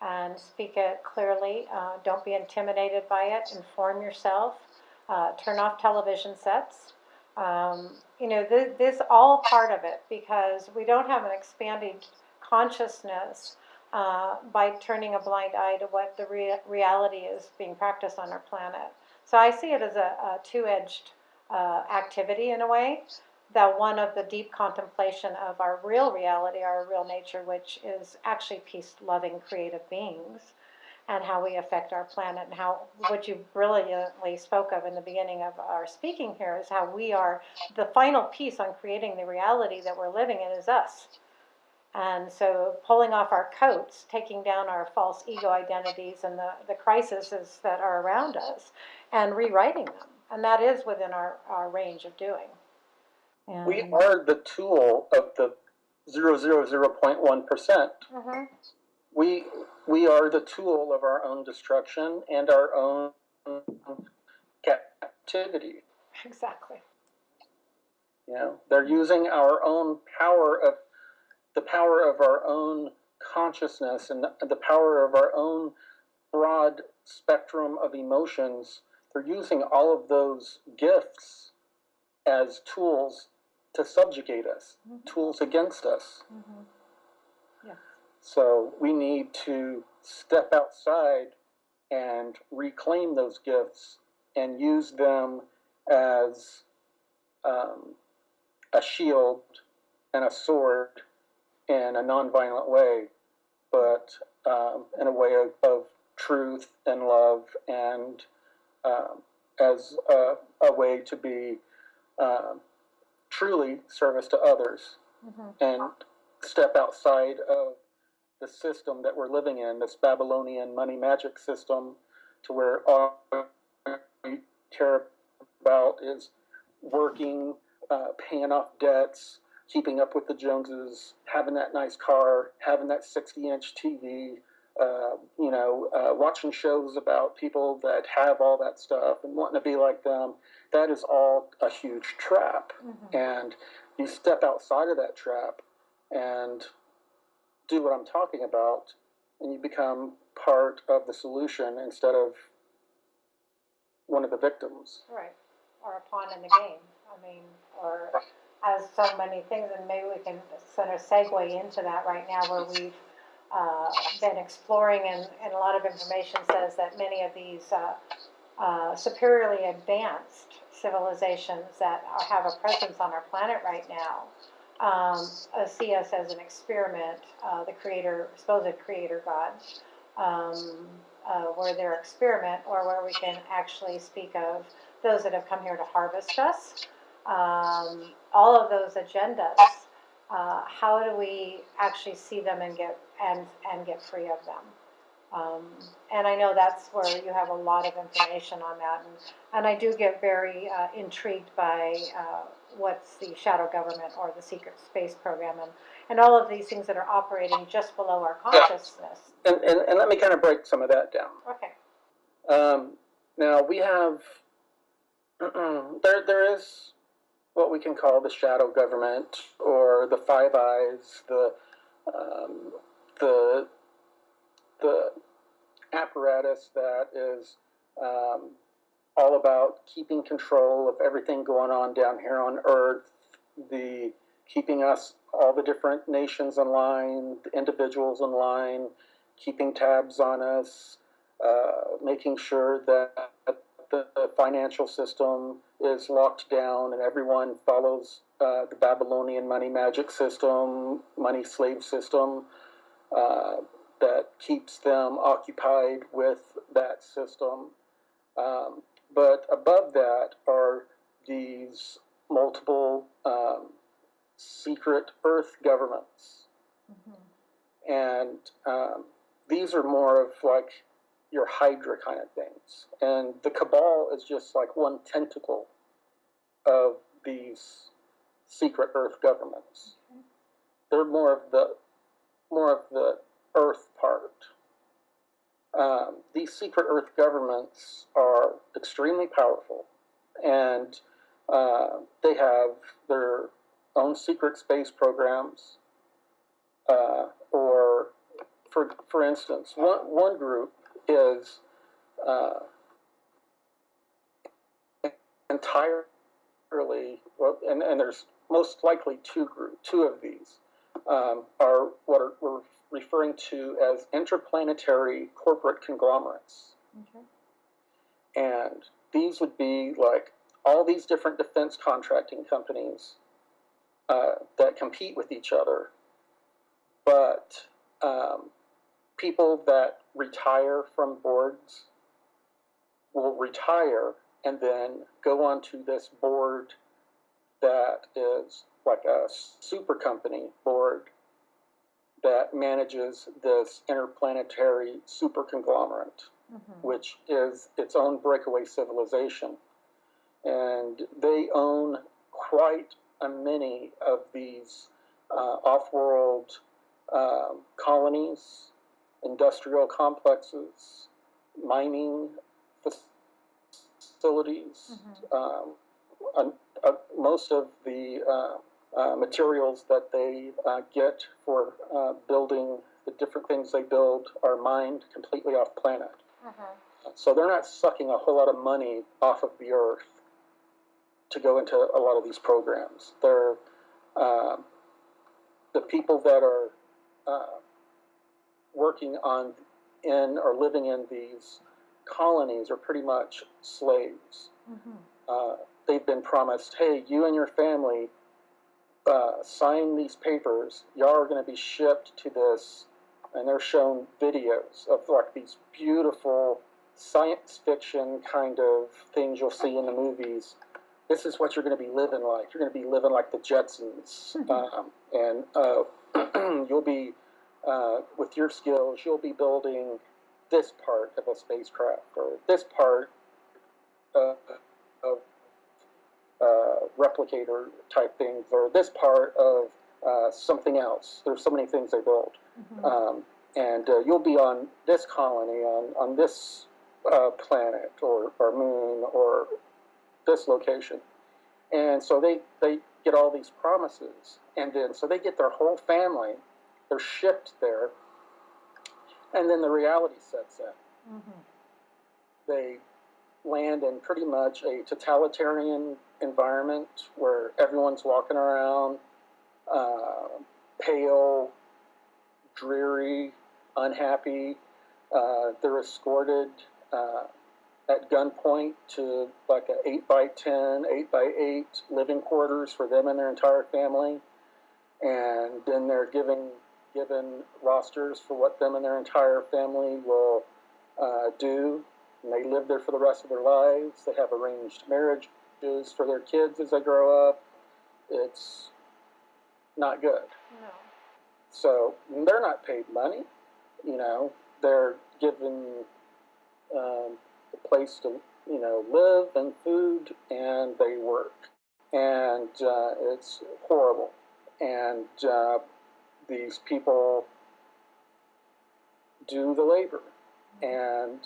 and speak it clearly. Don't be intimidated by it. Inform yourself. Turn off television sets. This all part of it, because we don't have an expanding consciousness by turning a blind eye to what the reality is being practiced on our planet. So I see it as a two-edged activity in a way. That one of the deep contemplation of our real reality, our real nature, which is actually peace-loving, creative beings, and how we affect our planet, and how what you brilliantly spoke of in the beginning of our speaking here is how we are the final piece on creating the reality that we're living in is us. And so pulling off our coats, taking down our false ego identities and the crises that are around us, and rewriting them. And that is within our range of doing. And we are the tool of the 0.1%. We are the tool of our own destruction and our own captivity. Exactly. They're using our own the power of our own consciousness, and the power of our own broad spectrum of emotions, they're using all of those gifts as tools to subjugate us, tools against us. Yeah. So we need to step outside and reclaim those gifts and use them as a shield and a sword in a nonviolent way, but in a way of truth and love, and as a way to be truly service to others, and step outside of the system that we're living in, this Babylonian money magic system, to where all we care about is working, paying off debts, keeping up with the Joneses, having that nice car, having that 60-inch TV, watching shows about people that have all that stuff and wanting to be like them. That is all a huge trap. And you step outside of that trap and do what I'm talking about, and you become part of the solution instead of one of the victims. Right. Or a pawn in the game. I mean, or as so many things, and maybe we can sort of segue into that right now, where we've been exploring, and a lot of information says that many of these superiorly advanced civilizations that have a presence on our planet right now see us as an experiment, the creator, supposed creator God, where their experiment, or where we can actually speak of those that have come here to harvest us. All of those agendas, how do we actually see them and get free of them? And I know that's where you have a lot of information on that, and I do get very intrigued by what's the shadow government or the secret space program, and all of these things that are operating just below our consciousness. And let me kind of break some of that down. Okay. Now we have there is what we can call the shadow government, or the Five Eyes, the apparatus that is all about keeping control of everything going on down here on Earth, the keeping us, all the different nations in line, the individuals in line, keeping tabs on us, making sure that the financial system is locked down and everyone follows the Babylonian money magic system, money slave system, that keeps them occupied with that system. But above that are these multiple secret Earth governments. And these are more of like your Hydra kind of things. And the Cabal is just like one tentacle of these secret Earth governments. They're more of the Earth part. These secret Earth governments are extremely powerful, and they have their own secret space programs. Or, for instance, one group is entirely, well, and there's most likely two of these are what we're referring to as interplanetary corporate conglomerates. And these would be like all these different defense contracting companies that compete with each other, but people that retire from boards will retire and then go on to this board that is like a super company board that manages this interplanetary super conglomerate, which is its own breakaway civilization. And they own quite a many of these off-world colonies, industrial complexes, mining facilities. Most of the materials that they get for building the different things they build are mined completely off planet. So they're not sucking a whole lot of money off of the earth to go into a lot of these programs. They're the people that are working on in or living in these colonies are pretty much slaves. They've been promised, hey, you and your family sign these papers, y'all are going to be shipped to this, and they're shown videos of like these beautiful science fiction kind of things you'll see in the movies. This is what you're going to be living like. You're going to be living like the Jetsons, and you'll be with your skills, you'll be building this part of a spacecraft or this part of replicator type things or this part of something else. There's so many things they build. And you'll be on this colony, on this planet or moon or this location. And so they get all these promises. And then so they get their whole family. They're shipped there. And then the reality sets in. They land in pretty much a totalitarian environment where everyone's walking around pale, dreary, unhappy. They're escorted at gunpoint to like an 8x10, 8x8 living quarters for them and their entire family. And then they're given rosters for what them and their entire family will do. And they live there for the rest of their lives. They have arranged marriages for their kids as they grow up. It's not good. No. So they're not paid money. You know, they're given a place to, you know, live and food, and they work. And it's horrible. And these people do the labor. And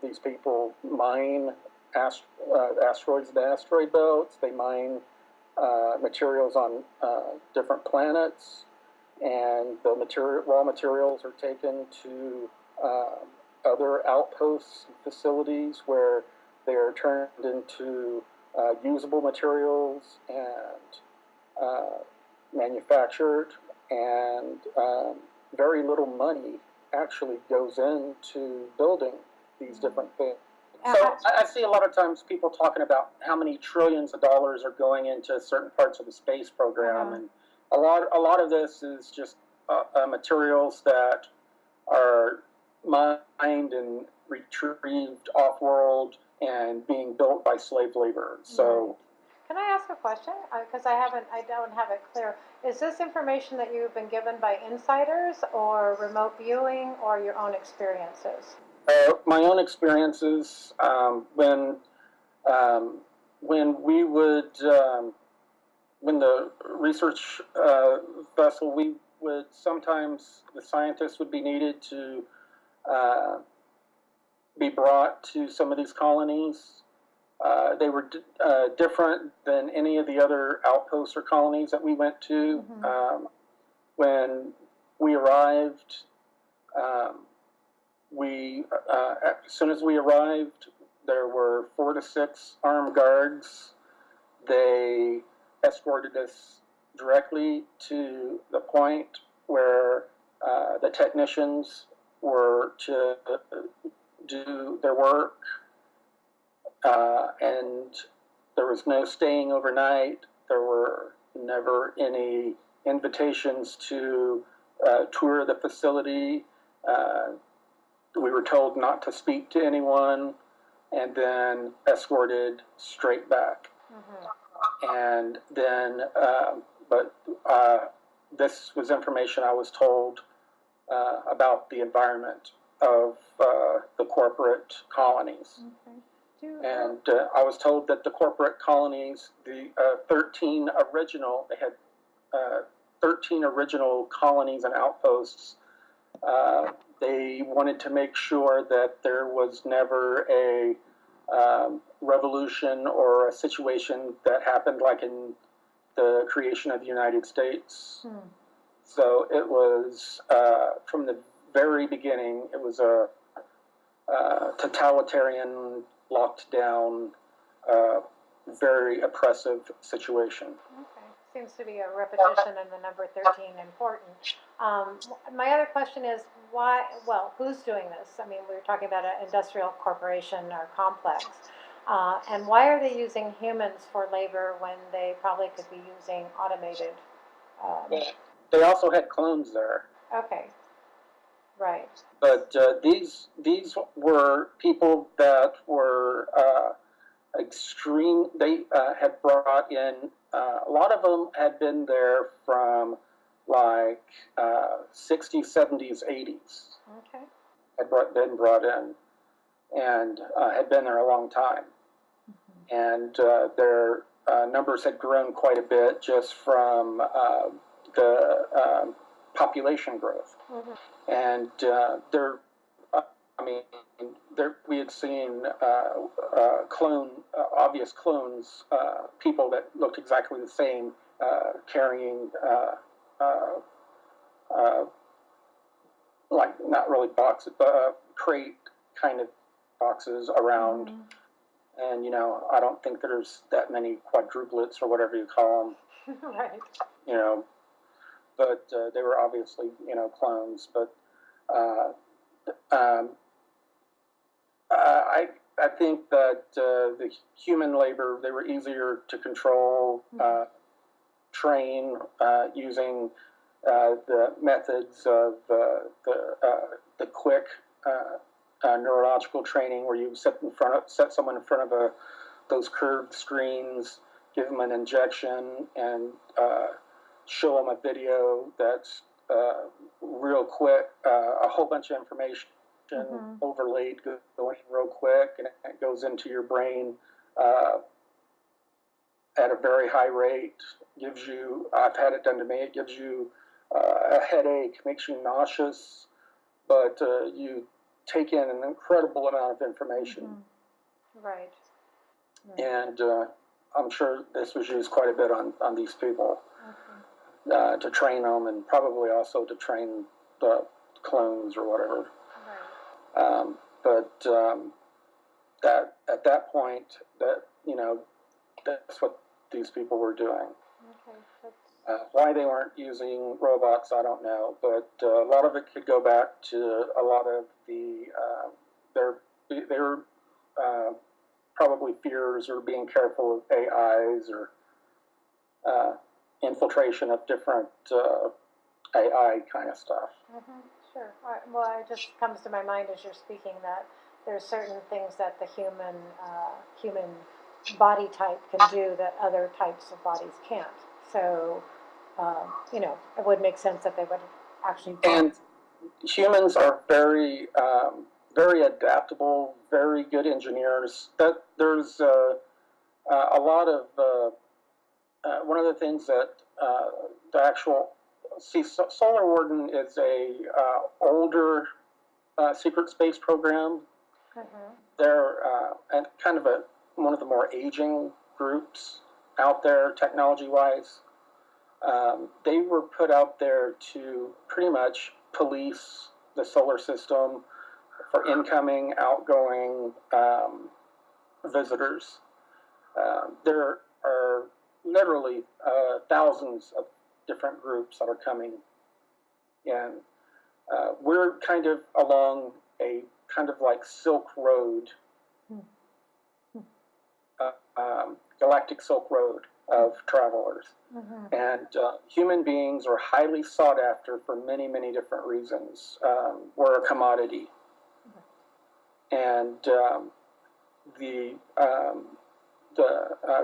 these people mine asteroids and asteroid belts. They mine materials on different planets, and the raw materials are taken to other outposts and facilities where they are turned into usable materials and manufactured, and very little money actually goes into building these different things. So I see a lot of times people talking about how many trillions of dollars are going into certain parts of the space program, and a lot of this is just materials that are mined and retrieved off-world and being built by slave laborers. So, can I ask a question? Because I don't have it clear. Is this information that you've been given by insiders, or remote viewing, or your own experiences? My own experiences, when we would, when the research vessel, we would sometimes, the scientists would be needed to be brought to some of these colonies. They were different than any of the other outposts or colonies that we went to. When we arrived, as soon as we arrived, there were 4 to 6 armed guards. They escorted us directly to the point where the technicians were to do their work, and there was no staying overnight. There were never any invitations to tour the facility. We were told not to speak to anyone, and then escorted straight back. And then, this was information I was told about the environment of the corporate colonies. And I was told that the corporate colonies, the 13 original, they had 13 original colonies and outposts. They wanted to make sure that there was never a revolution or a situation that happened like in the creation of the United States. So it was, from the very beginning, it was a totalitarian, locked down, very oppressive situation. Okay. Seems to be a repetition in the number 13 important. My other question is why, well, who's doing this? I mean, we were talking about an industrial corporation or complex. And why are they using humans for labor when they probably could be using automated? They also had clones there. Okay, right. But these were people that were extreme. They had brought in a lot of them had been there from like 60s, 70s, 80s. Okay. Been brought in and had been there a long time. Mm-hmm. And their numbers had grown quite a bit just from the population growth. Mm-hmm. And we had seen obvious clones, people that looked exactly the same, carrying like not really boxes, but crate kind of boxes around. Mm-hmm. And I don't think there's that many quadruplets or whatever you call them. Right. But they were obviously clones. But I think that the human labor, they were easier to control, train using the methods of the quick neurological training, where you set someone in front of those curved screens, give them an injection, and show them a video that's real quick, a whole bunch of information. Mm-hmm. Overlaid, going real quick, and it goes into your brain at a very high rate. Gives you, I've had it done to me, it gives you a headache, makes you nauseous, but you take in an incredible amount of information. Mm-hmm. Right. And I'm sure this was used quite a bit on these people. Okay. To train them, and probably also to train the clones or whatever. But that at that point, that's what these people were doing. Okay. Why they weren't using robots, I don't know. But a lot of it could go back to a lot of the their probably fears or being careful of AIs or infiltration of different AI kind of stuff. Mm-hmm. Sure. Well, it just comes to my mind as you're speaking that there's certain things that the human body type can do that other types of bodies can't. So, it would make sense that they would actually. And humans are very, very adaptable, very good engineers. There's a lot of one of the things that the actual. See, Solar Warden is a older secret space program. Mm-hmm. They're kind of one of the more aging groups out there, technology-wise. They were put out there to pretty much police the solar system for incoming, outgoing visitors. There are literally thousands of different groups that are coming, and we're kind of along a kind of like Silk Road, galactic Silk Road of travelers. Mm-hmm. And human beings are highly sought after for many, many different reasons. We're a commodity. Mm-hmm. And the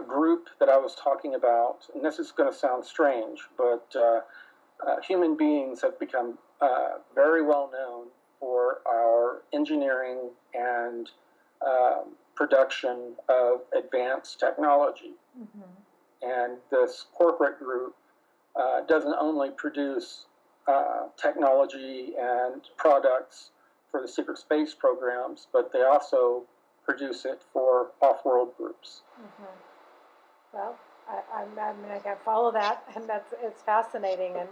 group that I was talking about, and this is going to sound strange, but human beings have become very well known for our engineering and production of advanced technology. Mm-hmm. And this corporate group doesn't only produce technology and products for the secret space programs, but they also produce it for off-world groups. Mm-hmm. Well, I mean, I can follow that, and it's fascinating. And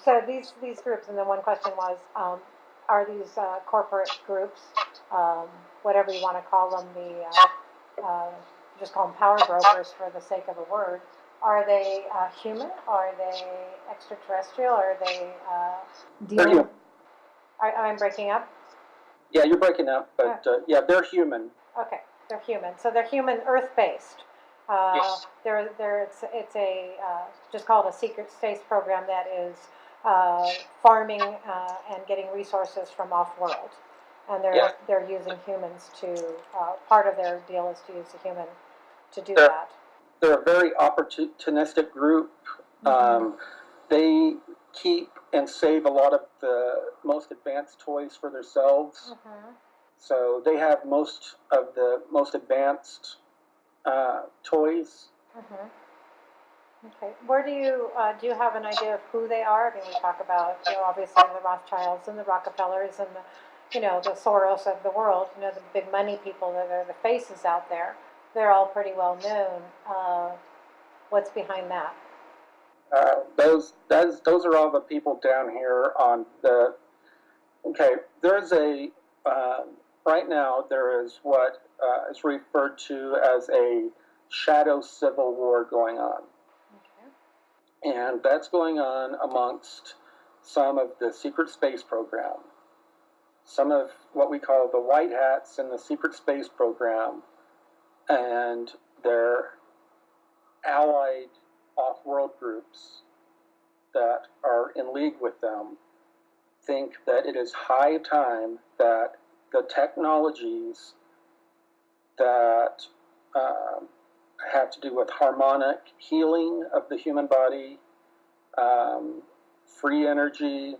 so these groups, and then one question was, are these corporate groups, whatever you want to call them, just call them power brokers for the sake of a word, are they human? Are they extraterrestrial? Are they dealing? I'm breaking up? Yeah, you're breaking up, but yeah, they're human. Okay, they're human. So they're human, Earth-based. Yes. It's a just called a secret space program that is farming and getting resources from off-world, and they're using humans to. Part of their deal is to use a human to do that. They're a very opportunistic group. They keep and save a lot of the most advanced toys for themselves. So they have most of the most advanced toys. Okay. Where do you have an idea of who they are? I mean, we talk about, obviously the Rothschilds and the Rockefellers and the Soros of the world. The big money people that are the faces out there. They're all pretty well known. What's behind that? Those are all the people down here on the. Okay, there's a right now there is what is referred to as a shadow civil war going on. And that's going on amongst some of the secret space program, some of what we call the white hats in the secret space program, and their allied off-world groups that are in league with them think that it is high time that the technologies that have to do with harmonic healing of the human body, free energy,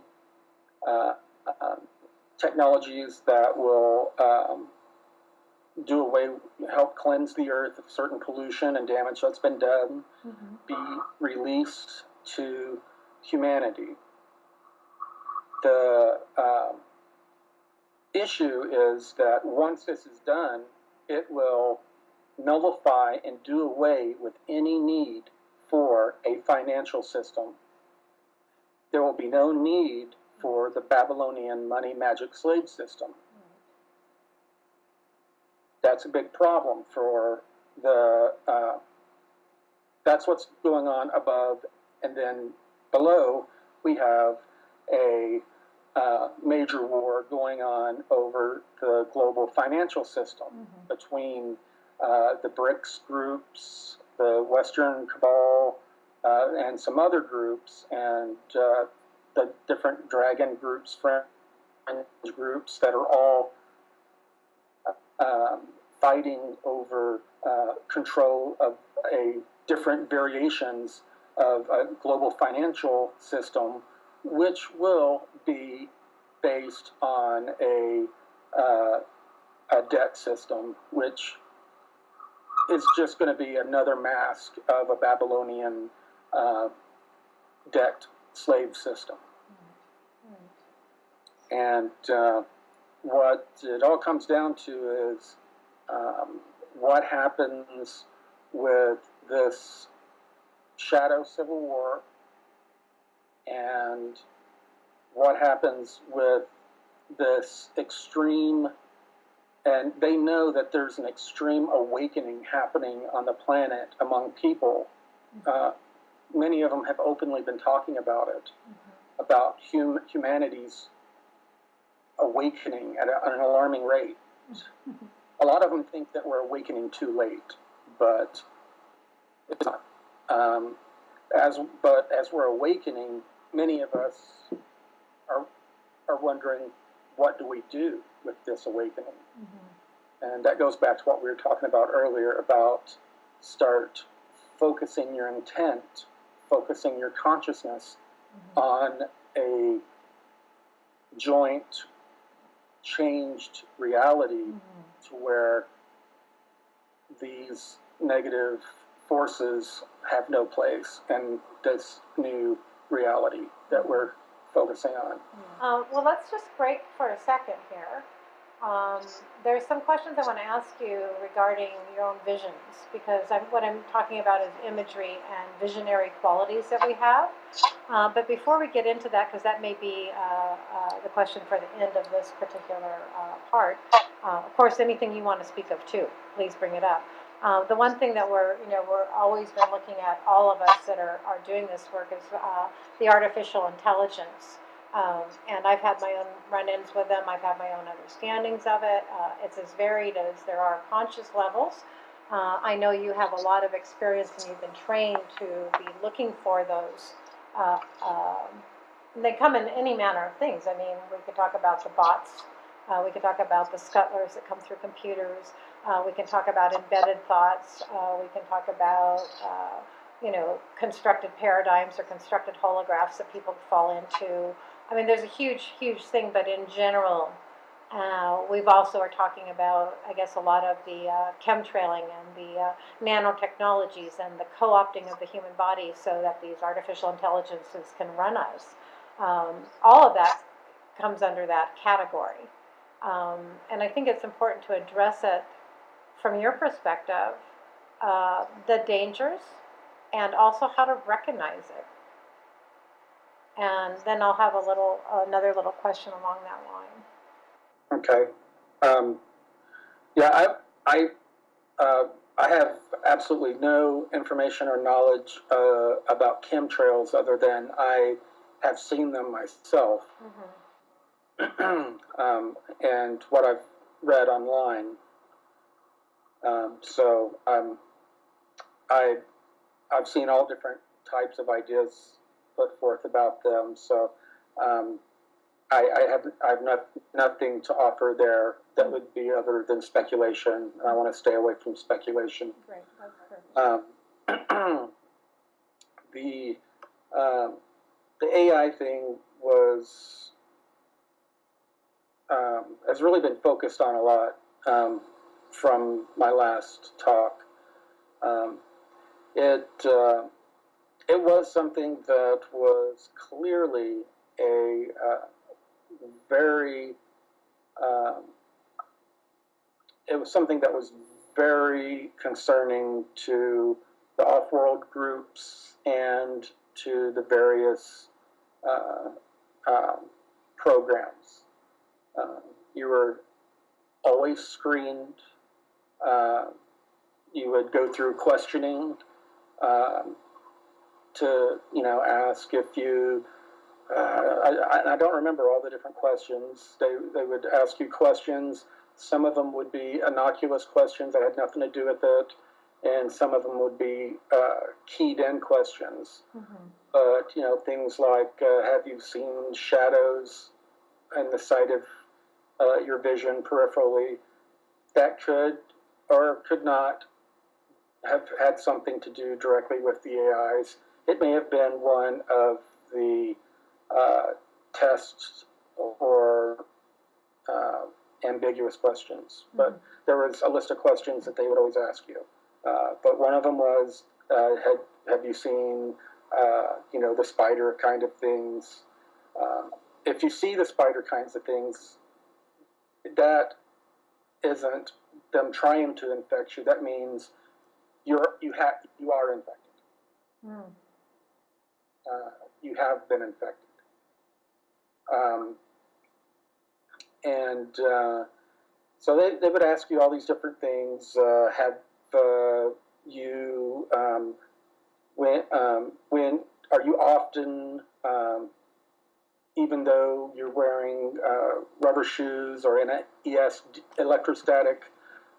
technologies that will help cleanse the earth of certain pollution and damage that's been done, be released to humanity. The issue is that once this is done, it will nullify and do away with any need for a financial system. There will be no need for the Babylonian money magic slave system. That's a big problem for the, that's what's going on above, and then below we have a major war going on over the global financial system between the BRICS groups, the Western Cabal, and some other groups, and the different dragon groups, French groups that are all fighting over control of different variations of a global financial system, which will be based on a debt system, which is just going to be another mask of a Babylonian debt slave system. And what it all comes down to is what happens with this shadow civil war, and what happens with this extreme, and they know that there's an extreme awakening happening on the planet among people. Many of them have openly been talking about it, about humanity's awakening at an alarming rate. A lot of them think that we're awakening too late, but it's not. As we're awakening, many of us are wondering, what do we do with this awakening? And that goes back to what we were talking about earlier about start focusing your intent, focusing your consciousness on a joint changed reality to where these negative forces have no place in this new reality that we're focusing on. Well, let's just break for a second here Um, there's some questions I want to ask you regarding your own visions, because what I'm talking about is imagery and visionary qualities that we have. But before we get into that, because that may be the question for the end of this particular part, of course, anything you want to speak of too, please bring it up. The one thing that we're always been looking at, all of us that are doing this work, is the artificial intelligence. And I've had my own run-ins with them. I've had my own understandings of it. It's as varied as there are conscious levels. I know you have a lot of experience and you've been trained to be looking for those. Uh, they come in any manner of things. I mean, we could talk about the bots. We could talk about the scuttlers that come through computers. We can talk about embedded thoughts. We can talk about constructed paradigms or constructed holographs that people fall into. I mean, there's a huge, huge thing, but in general, we've also are talking about, I guess, a lot of the chemtrailing and the nanotechnologies and the co-opting of the human body so that these artificial intelligences can run us. All of that comes under that category. And I think it's important to address it from your perspective, the dangers, and also how to recognize it. And then I'll have another little question along that line. Okay. Yeah, I have absolutely no information or knowledge about chemtrails other than I have seen them myself, and what I've read online. So I've seen all different types of ideas put forth about them. So I have nothing to offer there that would be other than speculation. I want to stay away from speculation. Great, that's perfect. The AI thing has really been focused on a lot from my last talk. It was something that was clearly a very it was something that was very concerning to the off-world groups and to the various programs. You were always screened. You would go through questioning to ask if you. I don't remember all the different questions. They would ask you questions. Some of them would be innocuous questions that had nothing to do with it, and some of them would be keyed-in questions. But things like, have you seen shadows in the sight of your vision peripherally? That could or could not have had something to do directly with the AIs. It may have been one of the tests or ambiguous questions, but there was a list of questions that they would always ask you. But one of them was, have you seen, the spider kind of things? If you see the spider kinds of things, that isn't them trying to infect you. That means you are infected. You have been infected. So they would ask you all these different things. Have you when are you often, even though you're wearing rubber shoes or in an electrostatic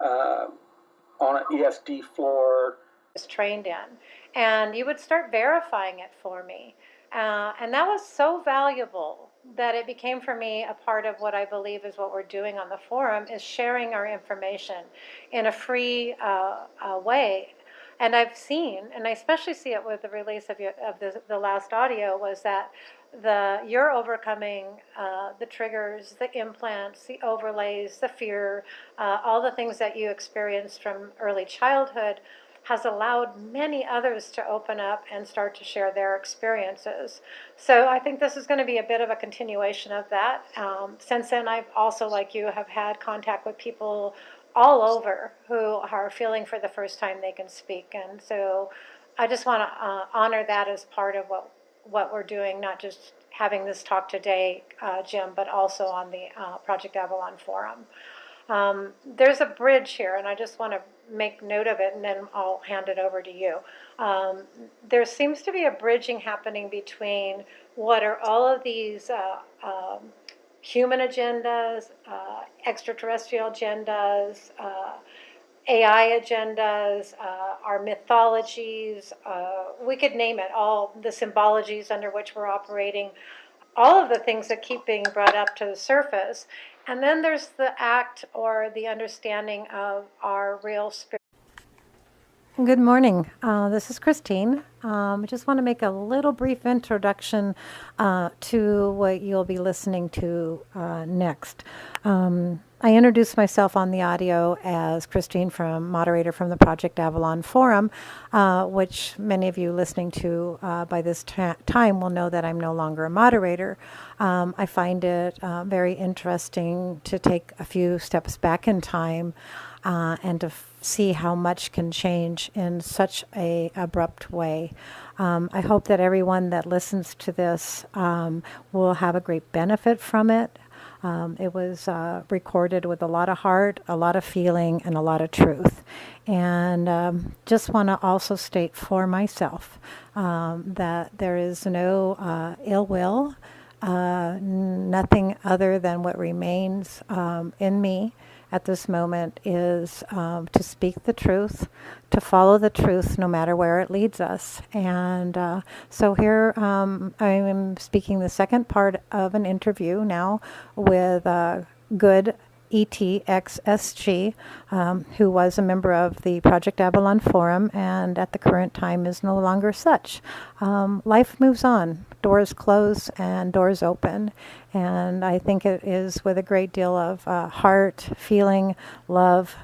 on an ESD floor, was trained in, and you would start verifying it for me. And that was so valuable that it became for me a part of what I believe is what we're doing on the forum, is sharing our information in a free way. And I've seen, and I especially see it with the release of the last audio, was that you're overcoming the triggers, the implants, the overlays, the fear, all the things that you experienced from early childhood, has allowed many others to open up and start to share their experiences. So I think this is going to be a bit of a continuation of that. Since then, I've also, like you, have had contact with people all over who are feeling for the first time they can speak. And so I just want to honor that as part of what we're doing, not just having this talk today, Jim, but also on the Project Avalon Forum. There's a bridge here, and I just want to make note of it, and then I'll hand it over to you. There seems to be a bridging happening between what are all of these human agendas, extraterrestrial agendas, AI agendas, our mythologies, we could name it, all the symbologies under which we're operating, all of the things that keep being brought up to the surface. And then there's the act or the understanding of our real spirit. Good morning. This is Christine. I just want to make a little brief introduction to what you'll be listening to next. I introduced myself on the audio as Christine, moderator from the Project Avalon Forum, which many of you listening to by this time will know that I'm no longer a moderator. I find it very interesting to take a few steps back in time and to see how much can change in such a abrupt way. I hope that everyone that listens to this will have a great benefit from it. It was recorded with a lot of heart, a lot of feeling, and a lot of truth. And just want to also state for myself that there is no ill will, nothing other than what remains in me at this moment is to speak the truth, to follow the truth no matter where it leads us. And so here I am speaking the second part of an interview now with Goode, ETs who was a member of the Project Avalon Forum and at the current time is no longer such. Life moves on. Doors close and doors open. And I think it is with a great deal of heart, feeling, love.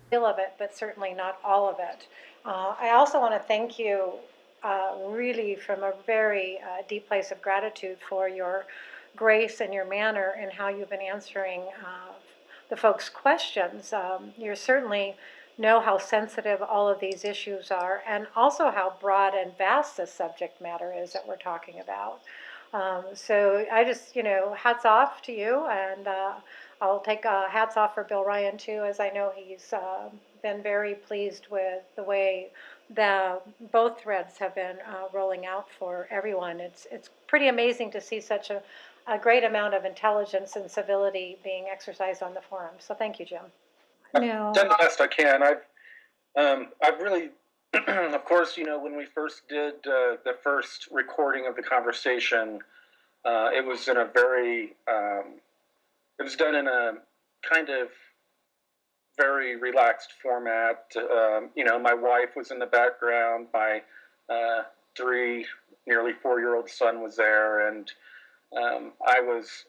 Deal of it, but certainly not all of it. I also want to thank you really from a very deep place of gratitude for your grace and your manner and how you've been answering the folks' questions. You certainly know how sensitive all of these issues are and also how broad and vast the subject matter is that we're talking about. So I just, hats off to you, and I'll take hats off for Bill Ryan too, as I know he's been very pleased with the way both threads have been rolling out for everyone. It's pretty amazing to see such a great amount of intelligence and civility being exercised on the forum. So thank you, Jim. I've done the best I can. I've really, of course, when we first did the first recording of the conversation, it was in a very, it was done in a kind of very relaxed format. My wife was in the background. My 3, nearly 4-year-old son was there, and I was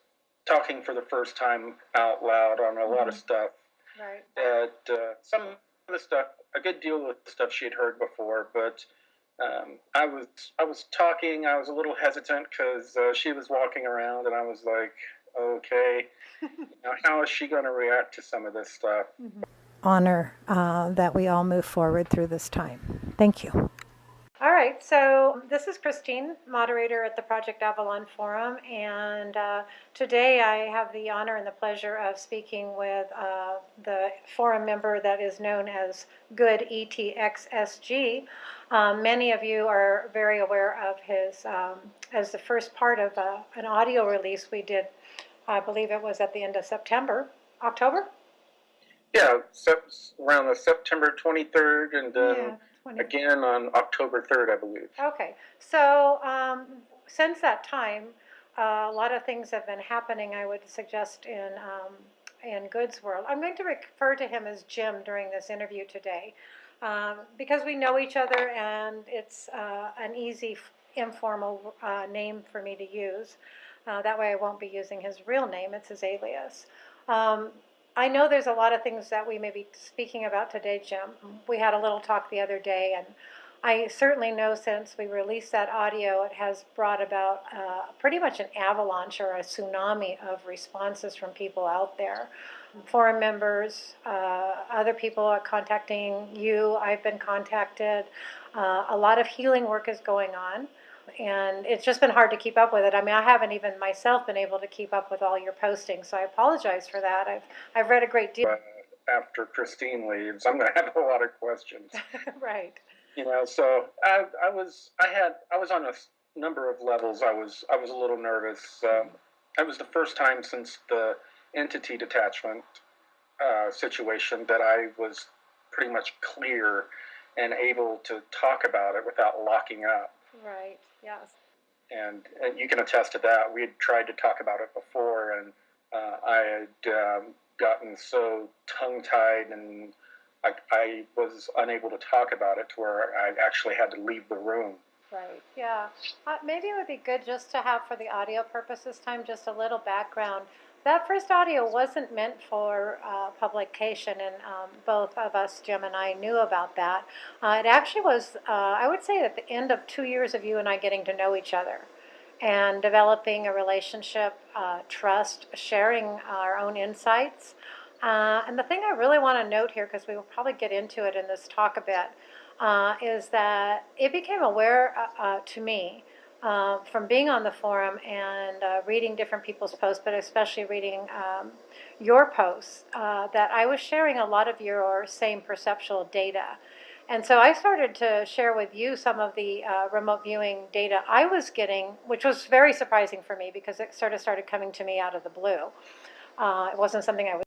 talking for the first time out loud on a lot of stuff. Right. That some of the stuff, a good deal of the stuff she had heard before, but I was talking. I was a little hesitant because she was walking around, and I was like, okay, how is she going to react to some of this stuff? Honor that we all move forward through this time. Thank you. All right, so this is Christine, moderator at the Project Avalon Forum, and today I have the honor and the pleasure of speaking with the forum member that is known as Goode, ETs. Many of you are very aware of his, as the first part of an audio release we did, I believe it was at the end of October? Yeah, around the September 23rd, and then again on October 3rd, I believe. Okay, so since that time, a lot of things have been happening, I would suggest, in Goode's world. I'm going to refer to him as Jim during this interview today because we know each other and it's an easy, informal name for me to use. That way I won't be using his real name, it's his alias. I know there's a lot of things that we may be speaking about today, Jim. We had a little talk the other day, and I certainly know since we released that audio, it has brought about pretty much an avalanche or a tsunami of responses from people out there. Forum members, other people are contacting you. I've been contacted. A lot of healing work is going on, and it's just been hard to keep up with it. I mean, I haven't even myself been able to keep up with all your postings, so I apologize for that. I've read a great deal. After Christine leaves, I'm going to have a lot of questions. Right. So I was on a number of levels. I was a little nervous. It was the first time since the entity detachment situation that I was pretty much clear and able to talk about it without locking up. Right. Yes. And you can attest to that. We had tried to talk about it before, and I had gotten so tongue-tied, and I was unable to talk about it to where I actually had to leave the room. Right, yeah. Maybe it would be good just to have, for the audio purpose this time, just a little background. That first audio wasn't meant for publication, and both of us, Jim and I, knew about that. It actually was, I would say, at the end of 2 years of you and I getting to know each other and developing a relationship, trust, sharing our own insights. And the thing I really want to note here, because we will probably get into it in this talk a bit, is that it became aware to me from being on the forum and reading different people's posts, but especially reading your posts, that I was sharing a lot of your same perceptual data. And so I started to share with you some of the remote viewing data I was getting, which was very surprising for me because it sort of started coming to me out of the blue. It wasn't something I was